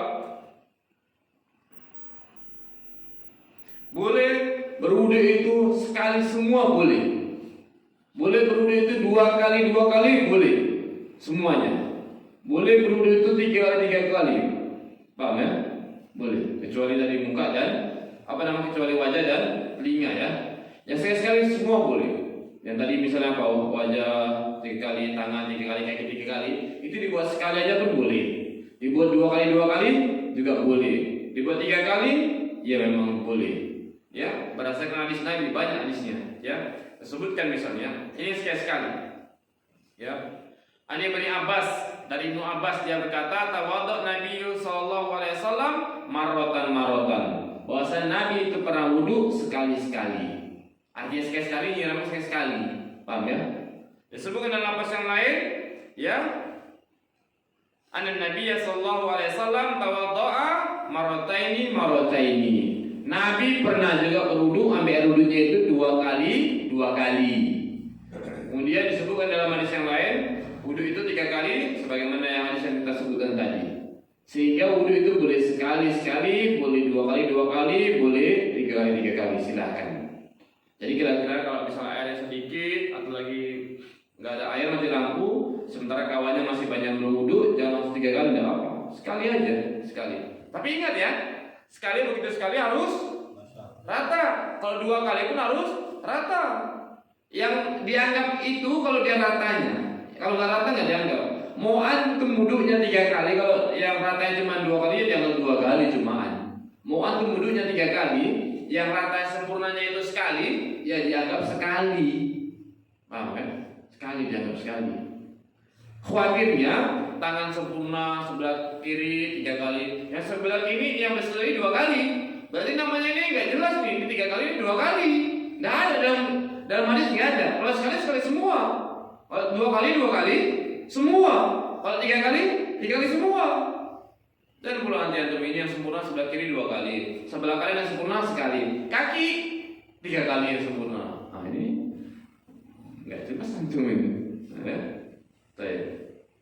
boleh berwudu itu sekali semua boleh. Boleh berwudu itu dua kali boleh. Semuanya. Boleh berwudu itu tiga kali. Paham ya? Boleh. Kecuali dari muka dan kecuali wajah dan telinga ya. Yang sekali semua boleh. Yang tadi misalnya wajah 3 kali, tangan 3 kali, kaki 3 kali, itu dibuat sekali aja pun boleh. Dibuat 2 kali juga boleh. Dibuat 3 kali, ya memang boleh. Ya, berdasarkan hadis Nabi, banyak hadisnya. Ya, sebutkan misalnya, ini sekali. Ya, Ani bin Abbas, dari Ibnu Abbas dia berkata, tawadhu Nabi sallallahu alaihi wasallam marratan. Bahwasanya Nabi itu pernah wudu sekali-sekali. Artinya sekali-sekali, nyiram sekali-sekali. Paham ya? Disebutkan dalam lafaz yang lain, ya. Anna Nabi sallallahu alaihi wasallam tawaddaa marrataini. Nabi pernah juga berwudu, ambil air wudunya itu 2 kali. Kemudian disebutkan dalam hadis yang lain, wudu itu 3 kali sebagaimana yang hadis yang kita sebutkan tadi. Sehingga wudu itu boleh sekali, boleh 2 kali, boleh 3 kali, silakan. Jadi kira-kira kalau misalnya airnya sedikit atau lagi nggak ada air, mati lampu, sementara kawannya masih banyak berwudu, jangan langsung 3 kali, tidak apa, sekali aja, sekali. Tapi ingat ya, begitu sekali harus rata. Kalau 2 kali pun harus rata. Yang dianggap itu kalau dia ratanya. Kalau nggak rata nggak dianggap. Mau antum wudhunya 3 kali, kalau yang ratanya cuma 2 kali, ya dianggap 2 kali cumaan. Mau antum wudhunya 3 kali, yang rata sempurnanya itu sekali, ya dianggap sekali. Paham kan? Sekali dianggap sekali. Khawatirnya tangan sempurna sebelah kiri 3 kali, yang sebelah kiri yang bersebelahi 2 kali. Berarti namanya ini nggak jelas nih, ini 3 kali, ini 2 kali. Nggak ada dalam hadis, nggak ada. Kalau sekali semua. Kalau 2 kali semua. Kalau 3 kali semua. Dan pula antum ini yang sempurna sebelah kiri 2 kali, sebelah kanan yang sempurna sekali, kaki 3 kali yang sempurna. Nah ini nggak jelas antum ini.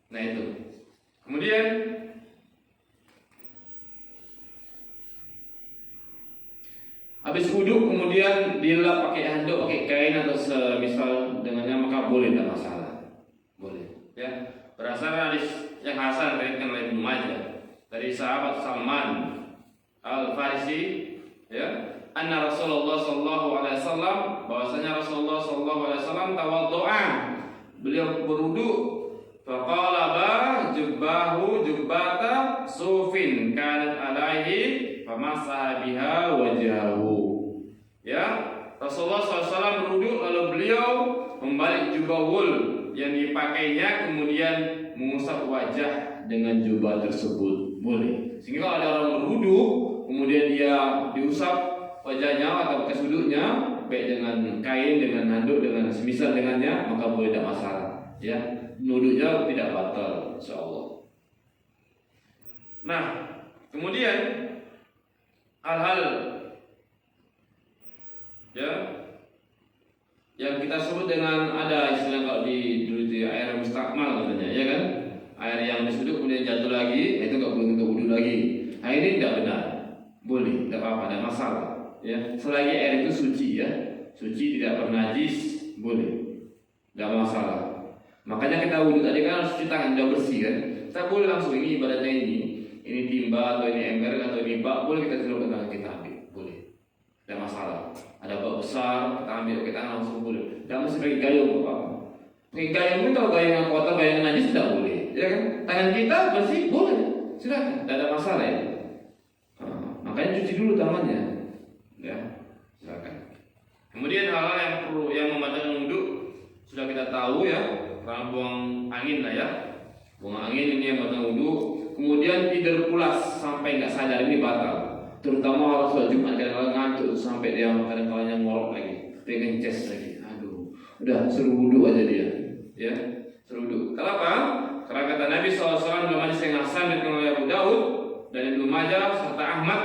Nah itu. Kemudian habis wudhu kemudian dilap pakai handuk, pakai kain atau semisal dengannya, maka boleh, tidak masalah. Boleh. Ya. Berdasarkan hadis yang hasan diriwayatkan oleh Ibnu Majah dari sahabat Salman Al-Farisi, ya, anna Rasulullah sallallahu alaihi wasallam, bahwasanya Rasulullah sallallahu alaihi wasallam tawaddu'a, beliau berwudu, faqalaba jubbata sufin kanat alaihi famasaha biha wajhahu. Ya, Rasulullah SAW berwudu, lalu beliau membalik jubah wul yang dipakainya, kemudian mengusap wajah dengan jubah tersebut. Boleh. Sehingga kalau ada orang berwudu kemudian dia diusap wajahnya atau bekas wudunya, baik dengan kain, dengan handuk, dengan semisal dengannya, maka boleh, tidak masalah. Ya, wudunya tidak batal, insyaallah. Nah, kemudian hal-hal ya yang kita sebut dengan, ada istilah kalau di dulu itu air mustakmal katanya, ya kan? Air yang disuduk kemudian jatuh lagi, itu nggak boleh untuk wudu lagi. Nah ini tidak benar, boleh, tidak apa-apa, tidak masalah. Ya, selagi air itu suci, ya, suci, tidak bernajis, boleh, tidak masalah. Makanya kita wudu tadi kan harus cuci tangan, sudah bersih kan? Kita boleh langsung, ini ibaratnya ini timba atau ini ember atau ini bak, boleh kita celupkan tangan kita ambil, boleh, tidak masalah. Ada bak besar, kita ambil, kita langsung boleh. Tidak mesti pakai gayung, apa-apa. Pakai gayung pun kalau gayung yang kotor, gayung yang najis tidak boleh, ya kan? Tangan kita bersih, boleh, silakan, tidak ada masalah ya. Makanya cuci dulu tangannya, ya, silakan. Kemudian hal-hal yang perlu, yang membatalkan wudu sudah kita tahu ya, karena buang angin lah ya, buang angin ini yang batal wudu. Kemudian tidur pulas sampai nggak sadar, ini batal. Terutama orang sholat Jumat kadang-kadang ngantuk sampai dia kadang-kadang ngorok lagi, pengen ces lagi. Aduh, udah suruh wudu aja dia, ya, suruh wudu. Kenapa? Karena kata Nabi SAW dalam hadis yang hasan dari Abu Daud dan Ibnu Majah serta Ahmad,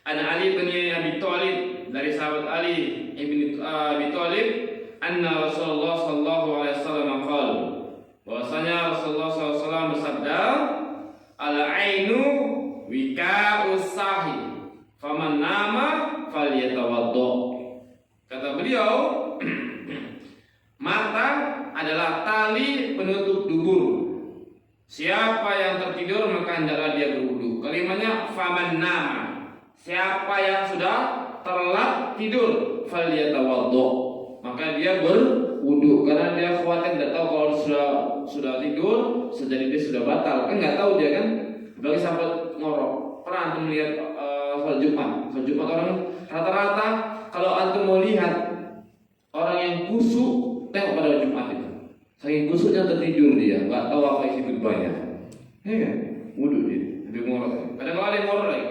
an Ali bin Abi Thalib, dari sahabat Ali bin Abi Thalib, anna Rasulullah sallallahu alaihi wasallam qala, bahwasanya Rasulullah SAW ainu wika usahi faman nama falyatawaddo. Kata beliau, mata adalah tali penutup dubur. Siapa yang tertidur maka hendaklah dia berwudu. Kalimatnya faman nama. Siapa yang sudah terlelap tidur falyatawaddo, maka dia berwudu, karena dia khawatir tidak tahu kalau sudah tidur jadi dia sudah batal, kan nggak tahu dia kan. Bagi sahabat ngorok, pernah antum melihat sholat Jumat orang rata-rata kalau antum mau lihat orang yang kusuk, tengok pada Jumat itu, saking kusuknya tertidur dia, nggak tahu apa isi khutbahnya, ya kan, wudu dia, habis ngorok. Kadang ada yang ngorok lagi,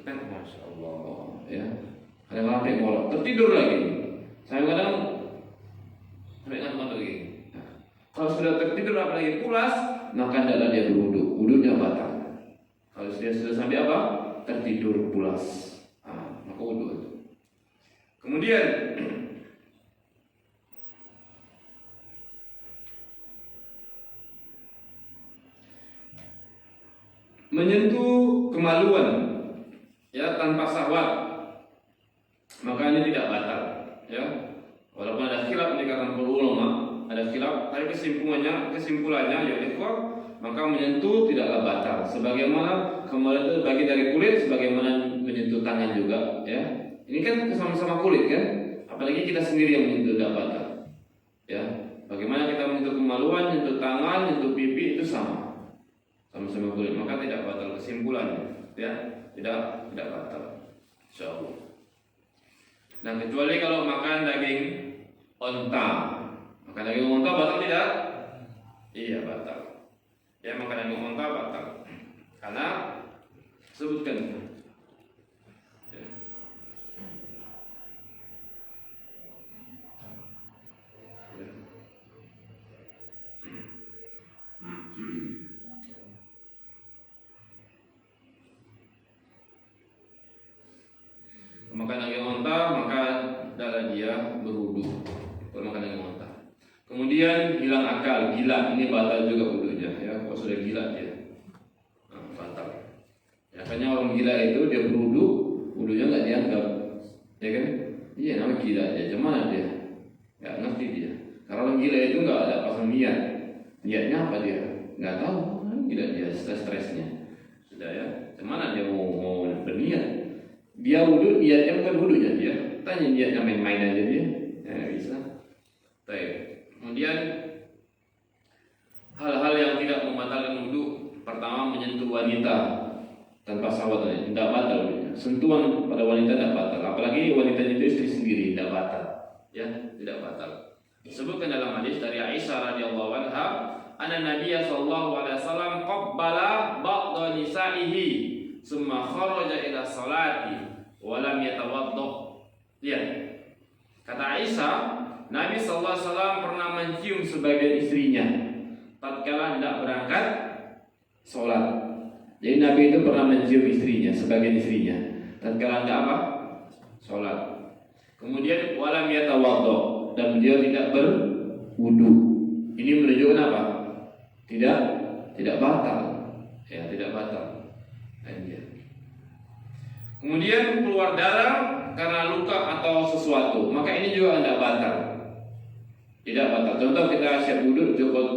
kan, masya Allah, ya. Kadang ada yang ngorok, tertidur lagi. Saya kadang sampai ngantuk lagi. Nah, kalau sudah tertidur apalagi pulas, maka hendaklah dia berwudu, wudunya batal. Kalau dia sudah sampai apa? Tertidur pulas, maka wudu. Kemudian menyentuh kemaluan, ya, tanpa syahwat, maka ini tidak batal, ya. Walaupun ada khilaf di kalangan para ulama, ada khilaf, tapi kesimpulannya ya ikhwah, maka menyentuh tidaklah batal. Sebagaimana kemaluan itu bagi dari kulit, sebagaimana menyentuh tangan juga, ya. Ini kan sama-sama kulit kan, apalagi kita sendiri yang menyentuh tidak batal, ya. Bagaimana kita menyentuh kemaluan, menyentuh tangan, menyentuh pipi itu sama-sama kulit, maka tidak batal. Kesimpulannya, ya, tidak batal, insyaallah. Nah, kecuali kalau makan daging onta, makan daging onta batal tidak? Iya, batal. Ya, makan daging onta batal, karena sebutkan. Ya. Makan daging onta, maka adalah dia berwudu kalau makan daging onta. Kemudian hilang akal, gila, ini batal juga wudunya, ya. Kalau sudah gila dia, batal. Ya, karena orang gila itu dia berwudu, wudunya nggak dianggap, ya kan? Iya, namanya gila dia, cuman dia nggak ngerti dia. Karena orang gila itu nggak ada pasang niatnya apa dia, nggak tahu, gila dia, stresnya sudah, ya. Cuman dia mau berniat. Dia wudu, niatnya bukan wudunya dia. Tanya niatnya main-main aja dia, ya bisa. Baik. Kemudian hal-hal yang tidak membatalkan wudu, pertama menyentuh wanita tanpa syahwat, tidak batal. Sentuhan pada wanita tidak batal, apalagi wanita itu istri sendiri, tidak batal, ya, tidak batal. Disebutkan dalam hadis dari Aisyah radhiyallahu anha, anna Nabiyya sallallahu alaihi wasallam qabbala ba'dha nisa'ihi summa kharaja ila salati wa lam yatawaddo. Ya. Kata Aisyah, Nabi sallallahu alaihi wasallam pernah mencium sebagian istrinya tatkala hendak berangkat salat. Jadi Nabi itu pernah mencium istrinya, sebagian istrinya tatkala hendak apa? Salat. Kemudian wa lam yatawaddo, dan beliau tidak berwudu. Ini menunjukkan apa? Tidak batal. Ya, tidak batal. Kemudian keluar darah karena luka atau sesuatu, maka ini juga tidak batal. Tidak batal. Contoh kita siap wudhu cukup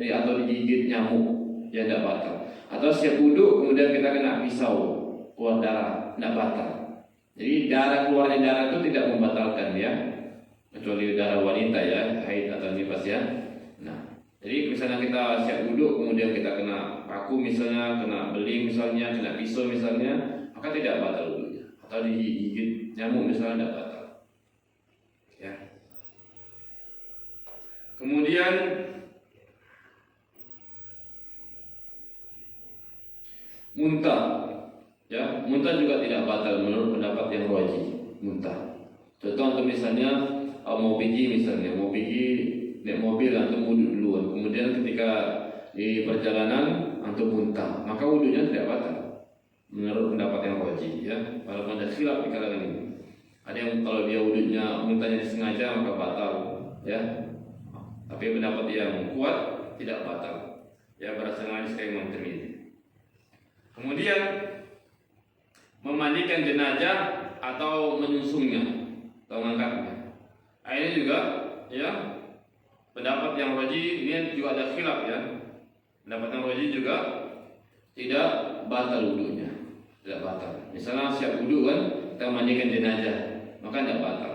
atau digigit nyamuk, ya tidak batal. Atau siap wudhu kemudian kita kena pisau, keluar darah, tidak batal. Jadi keluarnya darah itu tidak membatalkan, ya, kecuali darah wanita, ya, haid atau nifas, ya. Nah, jadi misalnya kita siap wudhu kemudian kita kena paku misalnya, kena beling misalnya, kena pisau misalnya, maka tidak batal wudhunya. Atau digigit nyamuk misalnya, tidak batal, ya. Kemudian muntah, ya, muntah juga tidak batal menurut pendapat yang rajih. Muntah, contoh untuk misalnya mau pergi naik mobil antum wudhu duluan, kemudian ketika di perjalanan antum muntah, maka wudhunya tidak batal menurut pendapat yang rajih, ya. Walaupun ada khilaf di kalangan ini, ada yang kalau dia wudhunya muntahnya disengaja maka batal, ya. Tapi pendapat yang kuat tidak batal, ya, berdasarkan hadis Imam Tirmidzi. Kemudian memandikan jenazah atau menyusungnya atau mengangkatnya. Ini juga ya pendapat yang rajih, ini juga ada khilaf ya. Pendapat yang rajih juga tidak batal wudunya, tidak batal. Misalnya siap wudu kan, kita mandikan jenazah, maka tidak batal.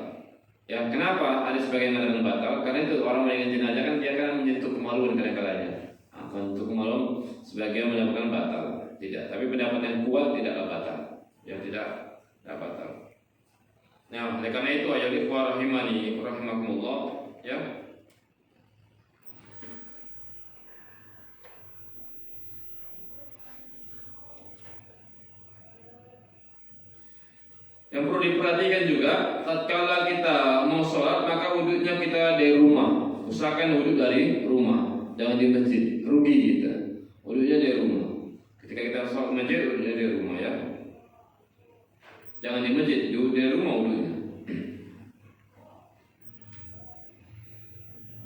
Ya, kenapa ada sebagian yang mengatakan batal? Karena itu orang mandikan jenazah kan dia akan menyentuh kemaluan kadang-kadang. Untuk kemaluan sebagian menyatakan batal, tidak. Tapi pendapat yang kuat tidaklah batal. Ya, tidak batal. Nah, oleh karena itu ayat ikhwah rahimani rahimakumullah, ya. Yang perlu diperhatikan juga, tatkala kita mau sholat maka wudhunya kita dari rumah. Usahakan wudhu dari rumah, jangan di masjid, rugi kita. Wudhunya dari rumah. Ketika kita sholat masjid, wudhunya dari rumah ya. Jangan di masjid, dari rumah wudhunya.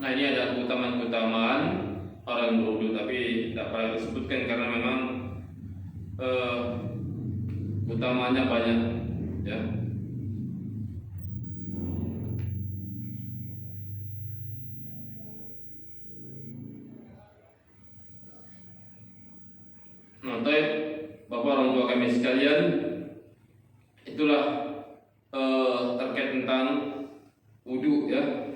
Nah, ini ada keutamaan orang berwudhu, tapi tidak perlu disebutkan karena memang utamaannya banyak. Ya. Nah, Bapak orang tua kami sekalian, itulah terkait tentang wudu ya.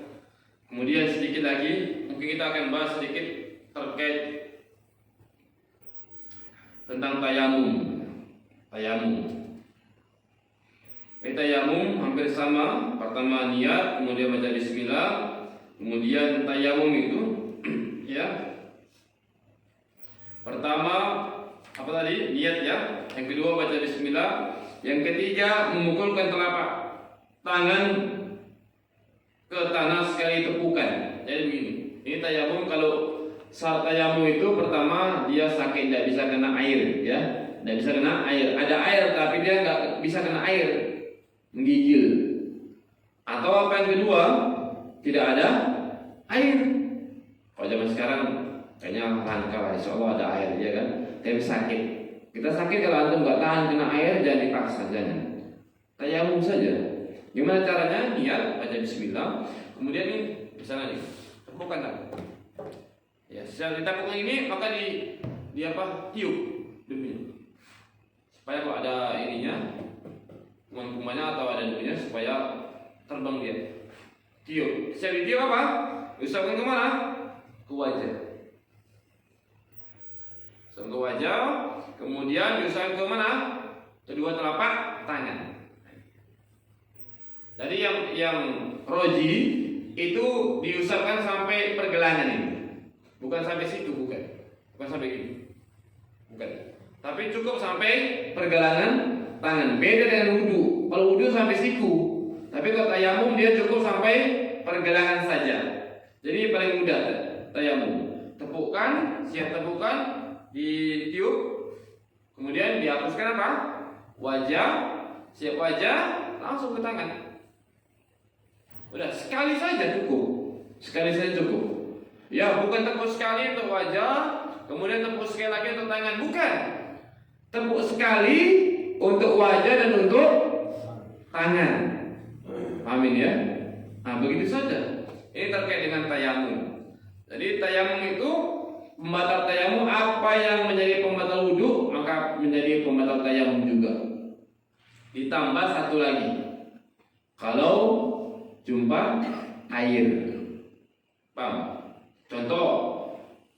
Kemudian sedikit lagi, mungkin kita akan bahas sedikit terkait tentang tayamum. Tayamum hampir sama, pertama niat, kemudian baca bismillah, kemudian tayamum itu ya. Pertama apa tadi? Niat ya. Yang kedua baca bismillah, yang ketiga memukulkan telapak tangan ke tanah sekali tepukan. Jadi begini. Ini tayamum, kalau syarat tayamum itu pertama dia sakit, tidak bisa kena air ya. Tidak bisa kena air. Ada air tapi dia nggak bisa kena air, menggigil. Atau apa yang kedua, tidak ada air. Kalau zaman sekarang kayaknya langka lah, insya Allah ada air ya kan. Tapi sakit, kita sakit kalau antum nggak tahan kena air, jangan dipaksa, jangan. Tayamum saja. Gimana caranya? Niat, baca bismillah. Kemudian ini misalnya nih, tepukan tangan. Ya, setelah ditepukkan ini maka di apa? Tiup debunya. Supaya kalau ada ininya, kuman-kumannya atau ada debunya, supaya terbang dia. Tiup. Setelah ditiup apa? Usapkan kemana? Ke wajah. Usapkan ke wajah. Kemudian diusapkan ke mana? Kedua telapak tangan. Jadi yang roji itu diusapkan sampai pergelangan ini, bukan sampai situ, bukan sampai ini, bukan. Tapi cukup sampai pergelangan tangan. Beda dengan wudu. Kalau wudu sampai siku, tapi kalau tayamum dia cukup sampai pergelangan saja. Jadi paling mudah tayamum. Tepukkan, siap tepukkan, ditiup, kemudian dihapuskan apa? Wajah, siap wajah, langsung ke tangan. Udah, sekali saja cukup. Sekali saja cukup. Ya, bukan tepuk sekali untuk wajah, kemudian tepuk sekali lagi untuk tangan, bukan. Tepuk sekali untuk wajah dan untuk tangan. Amin ya. Nah, begitu saja. Ini terkait dengan tayamum. Jadi tayamum itu, pembatal tayamum, apa yang menjadi pembatal wudu maka menjadi pembatal tayamum juga. Ditambah satu lagi, kalau jumpa air, paham? Contoh,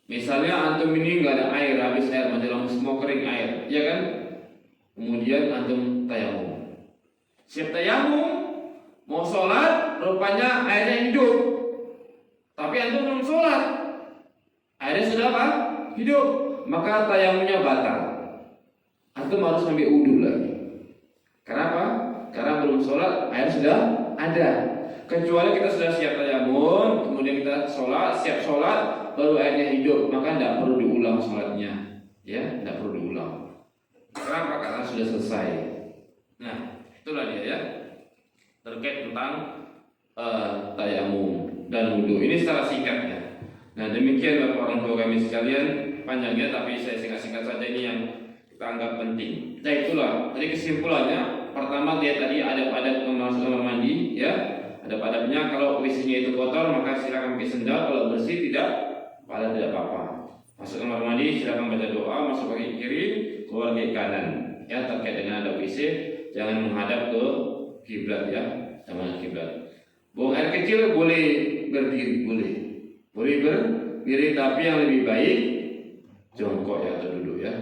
misalnya antum ini nggak ada air, habis air, menjelang semua kering air, ya kan? Kemudian antum tayamum, siap tayamum, mau sholat, rupanya airnya hidup, tapi antum belum sholat, airnya sudah apa? Hidup, maka tayamumnya batal. Antum harus ambil wudhu lagi. Kenapa? Karena belum sholat, air sudah ada. Kecuali kita sudah siap tayamum, kemudian kita sholat, siap sholat, baru airnya hidup, maka tidak perlu diulang sholatnya, ya, tidak perlu diulang. Kenapa? Karena sudah selesai. Nah, itulah dia ya, terkait tentang tayamum dan wudu. Ini secara singkatnya. Nah, demikian Bapak orang tua kami sekalian, panjangnya tapi saya singkat-singkat saja ini yang kita anggap penting. Nah itulah, jadi kesimpulannya pertama lihat tadi adab-adab masuk kamar mandi ya. Adab-adabnya kalau WC-nya itu kotor maka silakan pakai sendal, kalau bersih tidak apa-apa. Masuk kamar mandi silakan baca doa, masuk kaki kiri, keluar kaki kanan. Ya terkait dengan adab WC, jangan menghadap ke kiblat ya, jangan kiblat. Buang air kecil boleh berdiri, boleh berdiri, tapi yang lebih baik jongkok ya atau duduk ya.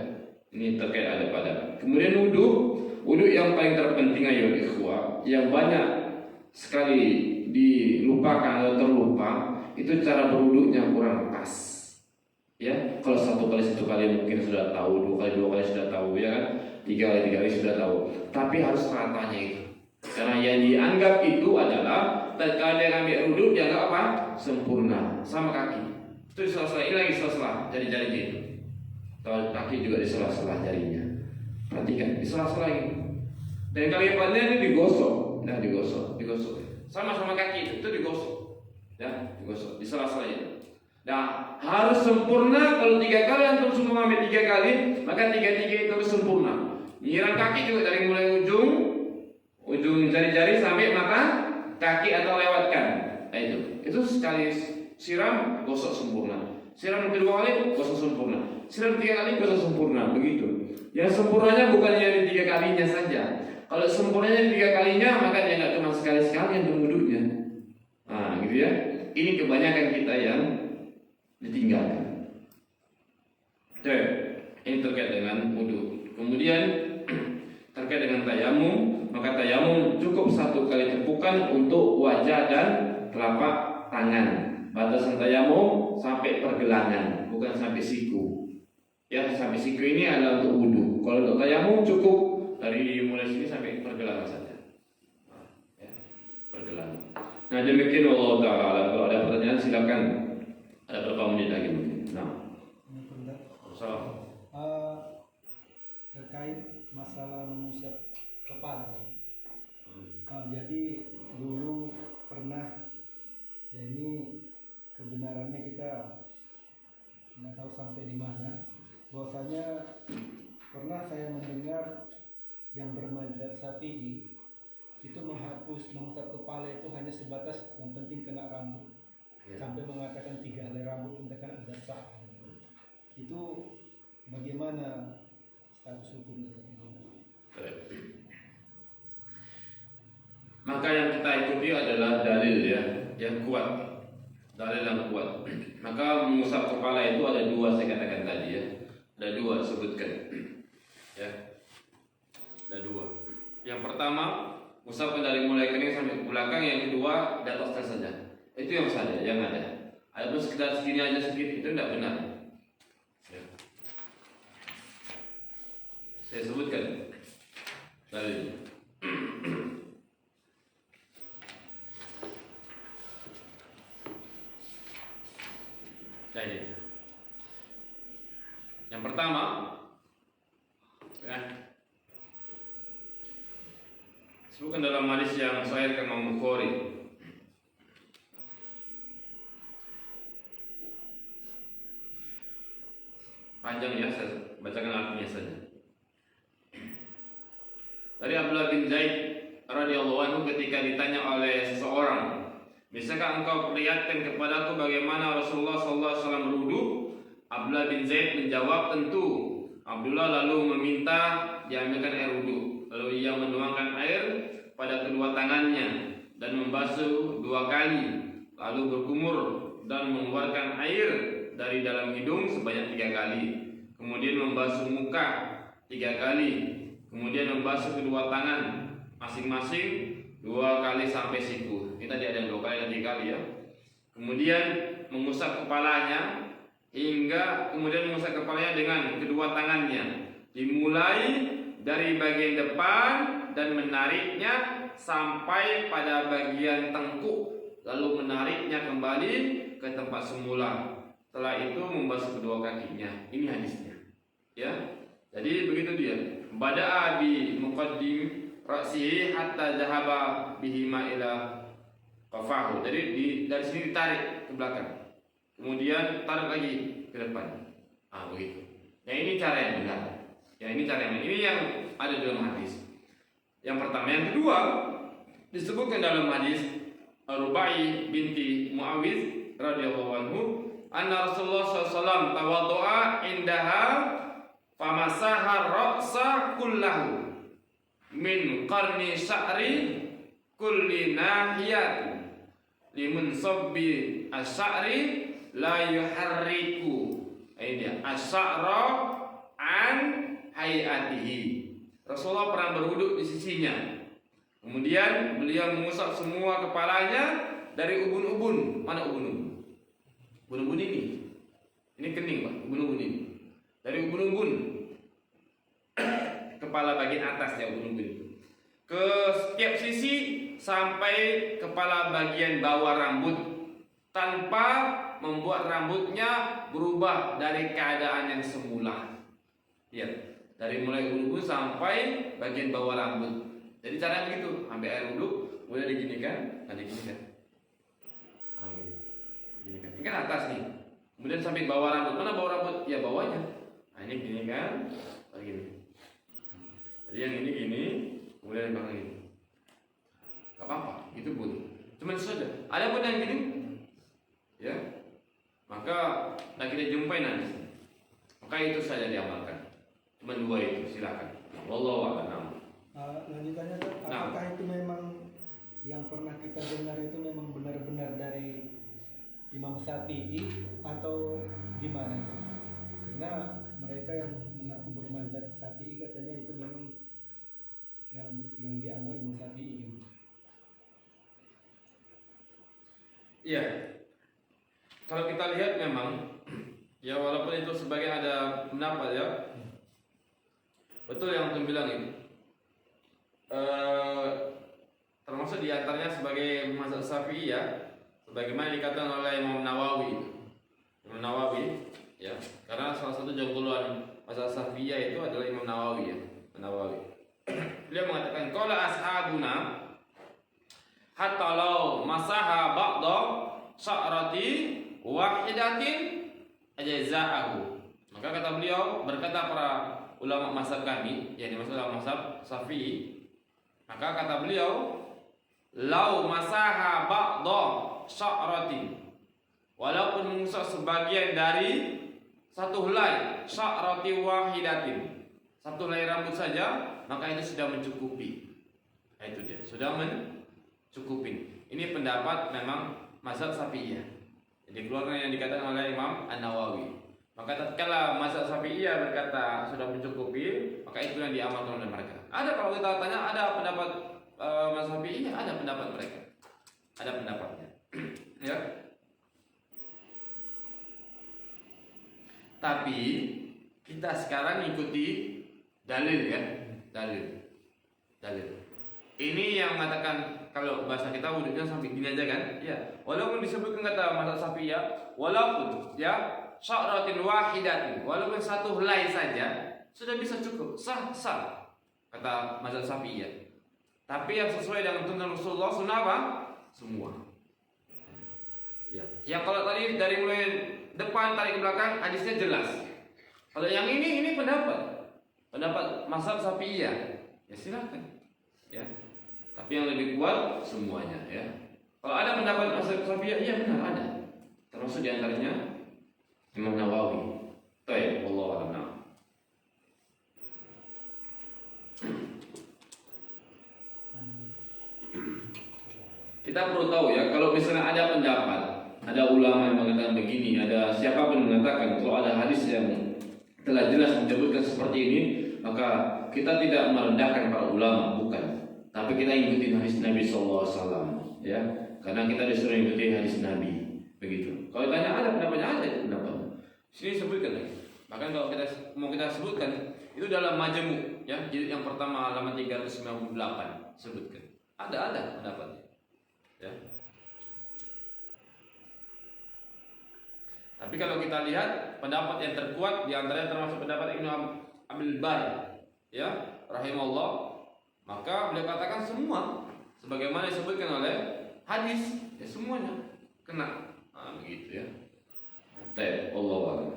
Ini terkait adab-adab. Kemudian wudhu yang paling terpenting ayo ikhwah, yang banyak sekali dilupakan atau terlupa itu cara berwudhunya kurang pas. Ya, kalau satu kali mungkin sudah tahu, dua kali sudah tahu ya kan, tiga kali sudah tahu. Tapi harus ratanya itu. Karena yang dianggap itu adalah tatkala dia ambil wudhu dianggap apa? Sempurna sama kaki. Itu di sela-sela, ini lagi sela-sela jari-jarinya itu. Kalau kaki juga di sela-sela jarinya. Perhatikan di sela-sela ini. Dan kalimatnya ini digosok, digosok. Sama-sama kaki itu digosok, ya digosok di sela-sela ini. Nah harus sempurna. Kalau 3 kali antum semua ambil 3 kali, maka 3 itu harus sempurna. Nyiram kaki juga dari mulai ujung jari-jari sampai mata kaki atau lewatkan. Nah, itu sekali siram gosok sempurna. Siram kedua kali gosok sempurna. Siram 3 kali gosok sempurna. Begitu. Yang sempurnanya bukannya di 3 kalinya saja. Kalau sempurnanya di 3 kalinya, maka dia nggak cuma sekali-sekali yang wudhunya. Nah, gitu ya. Ini kebanyakan kita yang ditinggalkan. Oke, ini terkait dengan wudhu. Kemudian terkait dengan tayamum, maka tayamum cukup 1 kali cepukan untuk wajah dan telapak tangan. Batasan tayamum sampai pergelangan, bukan sampai siku. Ya, sampai siku ini adalah untuk wudhu. Kalau untuk tayamum cukup dari mulai sini sampai pergelangan saja. Ya, pergelangan. Nah demikian Allah Ta'ala. Kalau ada pertanyaan silakan. Ada berapa menit lagi mungkin. Nah, terkait masalah mengusap kepala. Jadi dulu pernah, ya ini kebenarannya kita nggak tahu sampai di mana. Bahwasanya pernah saya mendengar yang bermadzhab Syafi'i itu mengusap kepala itu hanya sebatas yang penting kena rambut, sampai mengatakan 3 helai rambut pun kena ada sah. Itu bagaimana status hukumnya? Maka yang kita ikuti adalah dalil ya, yang kuat. Dalil yang kuat. Maka mengusap kepala itu ada 2 saya katakan tadi ya. Ada 2 sebutkan. Ya. Ada 2. Yang pertama, usapkan dari mulai kening sampai ke belakang. Yang kedua, di atas saja. Itu yang saja, yang ada. Ada pun sekedar segini aja sedikit, itu tidak benar. Ya. Saya sebutkan dalilnya. Jadi, yang pertama, ya, sebutkan dalam hadis yang sahih Imam Bukhari. Panjang ya, saya bacakan artinya saja. Dari Abdullah bin Zaid radhiyallahu anhu ketika ditanya oleh seseorang, bisakah engkau perlihatkan kepadaku bagaimana Rasulullah SAW berwudu? Abdullah bin Zaid menjawab, tentu. Abdullah lalu meminta diambilkan air wudu. Lalu ia menuangkan air pada kedua tangannya dan membasuh 2 kali. Lalu berkumur dan mengeluarkan air dari dalam hidung sebanyak 3 kali. Kemudian membasuh muka 3 kali. Kemudian membasuh kedua tangan masing-masing 2 kali sampai siku. Ini tadi ada 2 kali dan 3 kali ya. Kemudian mengusap kepalanya kemudian mengusap kepalanya dengan kedua tangannya. Dimulai dari bagian depan dan menariknya sampai pada bagian tengkuk, lalu menariknya kembali ke tempat semula. Setelah itu membasuh kedua kakinya. Ini hadisnya. Ya. Jadi begitu dia. Bada'a bi muqaddim ra'sihi hatta dhahaba bihima ila qafahu. Jadi dari sini ditarik ke belakang. Kemudian tarik lagi ke depan. Begitu. Nah, ini cara yang benar. Ya, ini cara ini yang ada dalam hadis. Yang pertama, yang kedua disebutkan dalam hadis Rubai binti Muawiz radhiyallahu anhu, anna Rasulullah SAW tawaddu'a indaha famasaha ra'sa kullahu min qarni sya'ri kulli nahiyati limun sabbi asy'ari la yuharriku. Ini dia asy'ara an hayatihi. Rasulullah pernah berwuduk di sisinya. Kemudian beliau mengusap semua kepalanya dari ubun-ubun. Mana ubun-ubun? Ubun-ubun ini. Ini kening, Pak. Ubun-ubun ini. Dari ubun-ubun kepala bagian atas ya, ubun-ubun itu. Ke setiap sisi sampai kepala bagian bawah rambut, tanpa membuat rambutnya berubah dari keadaan yang semula. Ya, dari mulai ubun-ubun sampai bagian bawah rambut. Jadi cara begitu, ambil air wudhu, mulai diginikan, diginikan. Ginikan. Ini kan atas nih. Kemudian sampai bawah rambut. Mana bawah rambut? Ya bawahnya. Nah, ini ginikan, begini. Jadi yang ini gini, kemudian yang belakang ini. Gak apa-apa, itu boleh. Cuma itu saja. Ada pun yang gini, ya. Maka kita jumpai nanti. Maka itu saja diamalkan. Cuma dua itu, silakan. Wallahu a'lam. Lanjutannya, apakah itu memang yang pernah kita dengar itu memang benar-benar dari Imam Syafi'i atau gimana? Karena mereka yang mengaku bermazhab Syafi'i katanya itu memang yang dianggap Imam Syafi'i. Iya. Kalau kita lihat memang ya, walaupun itu sebagai ada pendapat ya. Betul yang antum bilang itu. Termasuk diantaranya sebagai mazhab Syafi'i ya, sebagaimana dikatakan oleh Imam Nawawi. Imam Nawawi ya, karena salah satu jagoan mazhab Syafi'i itu adalah Imam Nawawi ya, Nawawi. Beliau mengatakan qala ashabuna hatta law masaha ba'da sya'rati wahidatin ajza'ahu. Maka kata beliau, berkata para ulama mazhab kami, yakni maksudnya mazhab Syafi'i, maka kata beliau, lau masaha ba'da sya'ratin, walaupun mengusap sebagian dari satu helai sya'rati wahidatin, satu helai rambut saja, maka itu sudah mencukupi. Nah, itu dia, sudah mencukupi. Ini pendapat memang mazhab Syafi'iyah. Jadi keluarnya yang dikatakan oleh Imam An-Nawawi. Maka tatkala mazhab Syafi'iyah berkata sudah mencukupi, maka itu yang diamalkan oleh mereka. Ada, kalau kita tanya ada pendapat mazhab Syafi'iyah, ada pendapat mereka. Ada pendapatnya. Ya. Tapi kita sekarang ikuti dalil ya, dalil. Ini yang mengatakan kalau bahasa kita wudhunya sampai gini aja kan? Ya. Walaupun disebutkan kata mazhab Syafi'iyah, walaupun ya sya'ratin wahidatin, walaupun satu helai saja sudah bisa cukup, sah kata mazhab Syafi'iyah. Tapi yang sesuai dengan tuntunan Rasulullah sunnah apa? Semua. Ya. Yang kalau tadi dari mulai depan tarik ke belakang hadisnya jelas. Kalau yang ini pendapat mazhab Syafi'iyah. Ya silakan. Ya. Tapi yang lebih kuat semuanya ya. Kalau ada pendapat mazhab Syafi'iyah, iya benar ada. Termasuk di antaranya Imam Nawawi. Baik, wallahu a'lam. Kita perlu tahu ya, kalau misalnya ada pendapat, ada ulama yang mengatakan begini, ada siapapun mengatakan, kalau ada hadis yang telah jelas menyebutkan seperti ini, maka kita tidak merendahkan para ulama, bukan. Tapi kita ikuti hadis Nabi SAW, ya, karena kita disuruh ikuti hadis Nabi, begitu. Kalau tanya ada pendapatnya, ada itu pendapat. Sini sebutkan lagi. Bahkan kalau kita sebutkan itu dalam Majmu', ya, jilid yang pertama halaman 398 sebutkan. Ada pendapatnya. Ya. Tapi kalau kita lihat pendapat yang terkuat di antaranya termasuk pendapat Ibnu Abdul Bar, ya, rahimahullah, maka beliau katakan semua sebagaimana disebutkan oleh hadis, ya semuanya kena. Begitu ya. Baik, Allahu a'lam.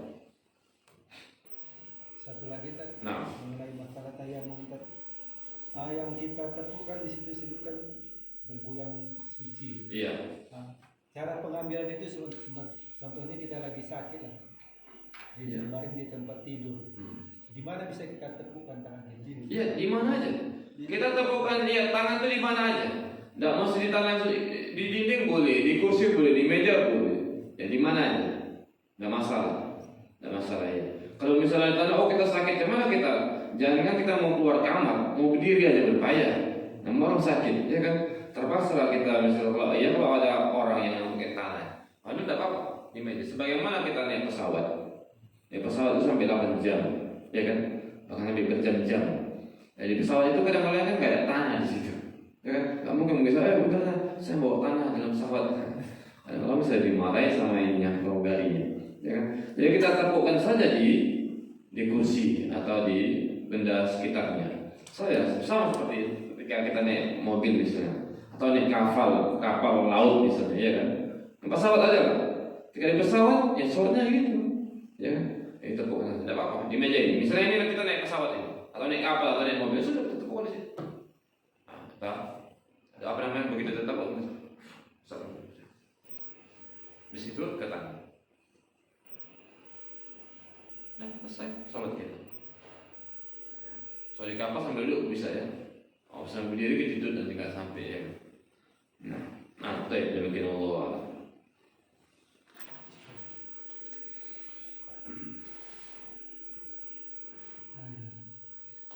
satu lagi tadi Nah. mengenai masalah tayamum tadi. Yang kita tepukan di situ sebutkan debu yang suci. Iya. Nah, cara pengambilan itu contohnya kita lagi sakit lah, Iya. baring di tempat tidur. Di mana bisa kita tepukan tangan ini? Iya, di mana aja. Kita tepukan lihat tangan itu di mana aja. Tidak mesti di tangan, di dinding boleh, di kursi boleh, di meja boleh. Ya di mana aja. Tidak masalah. Tidak masalah ya. Kalau misalnya tanda, oh kita sakit, gimana kita? Jangan kita mau keluar kamar, mau berdiri aja berpayah. Namun orang sakit, ya kan? Terpaksa kita misalnya kalau ada orang yang pakai tanah, itu tidak apa-apa di meja. Sebagaimana kita naik pesawat, pesawat itu sampai 8 jam, ya kan? Bahkan sampai berjam-jam. Ya, di pesawat itu kadang-kadang kan nggak ada tanah di situ, ya kan? Nggak mungkin misalnya, udah saya bawa tanah dalam pesawat. Kadang-kadang bisa dimarahi sama ininya, pramugarinya, ya kan? Jadi kita tepukkan saja di kursi atau di benda sekitarnya. Saya sama seperti itu ketika kita naik mobil misalnya, atau naik kapal laut misalnya, ya kan? Pesawat aja lah. Ketika di pesawat, ya sholatnya gitu, ya kan? Itu bukan tidak apa-apa di meja ini. Misalnya ini kita naik pesawat ini, atau naik kapal atau naik mobil, sudah tetap di situ. Nah, ada apa namanya begitu tetap di situ ke tangan. Nah, selesai sholat kita. Soal di kapal sambil duduk bisa ya. Oh, sambil berdiri gitu dan tinggal sampai ya. Nah, demikian Allah.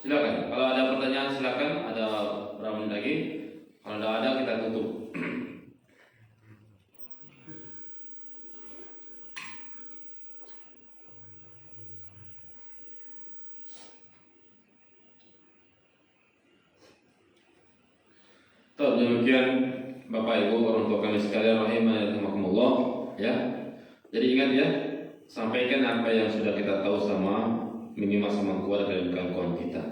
Silakan. Kalau ada pertanyaan silakan. Ada berapa menit lagi? Kalau tidak ada kita tutup. Demikian Bapak Ibu orang tua kami sekalian rahimakumullah ya. Jadi ingat ya, sampaikan apa yang sudah kita tahu sama minimal sama keluarga dan kawan-kawan kita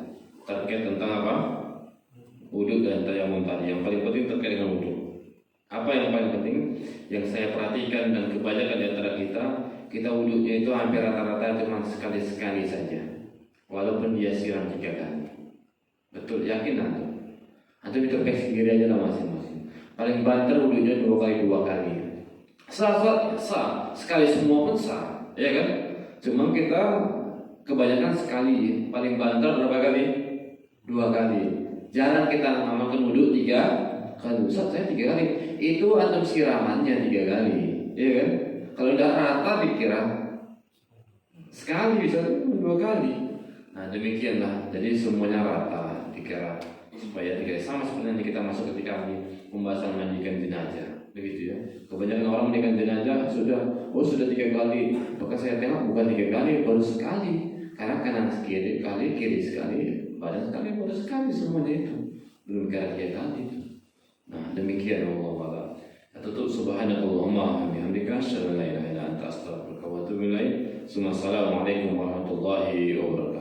terkait tentang apa? Wudhu dan tayamum tadi. Yang paling penting terkait dengan wudhu. Apa yang paling penting yang saya perhatikan dan kebanyakan di antara kita wudhunya itu hampir rata-rata cuma sekali-sekali saja. Walaupun dia siram 3 kali. Betul, yakin antum? Antum introspeksi diri aja lah masing-masing. Paling banter wudhunya 2 kali. Sah. Sekali semua pun sah, ya kan? Cuma kita kebanyakan sekali. Paling banter berapa kali? 2 kali. Jarang kita mengamalkan wudhu 3 kali. Ustaz, saya 3 kali. Itu antum siramannya 3 kali, ya kan? Kalau udah rata dikira sekali, bisa 2 kali. Nah demikianlah. Jadi semuanya rata dikira supaya tidak sama sebenarnya kita masuk ketika pembahasan mandikan jenazah, begitu ya. Kebanyakan orang mandikan jenazah sudah 3 kali. Maka saya tengok bukan 3 kali, baru sekali. Karena kanan sekali, kiri sekali, badan sekali, baru sekali semuanya itu. Belum kira 3 kali itu. Nah demikian Allah Ta'ala. Tutup subhanakallahumma bihamdika asyhadu an la ilaha illa anta astaghfiruka wa atubu ilaik. Assalamualaikum warahmatullahi wabarakatuh.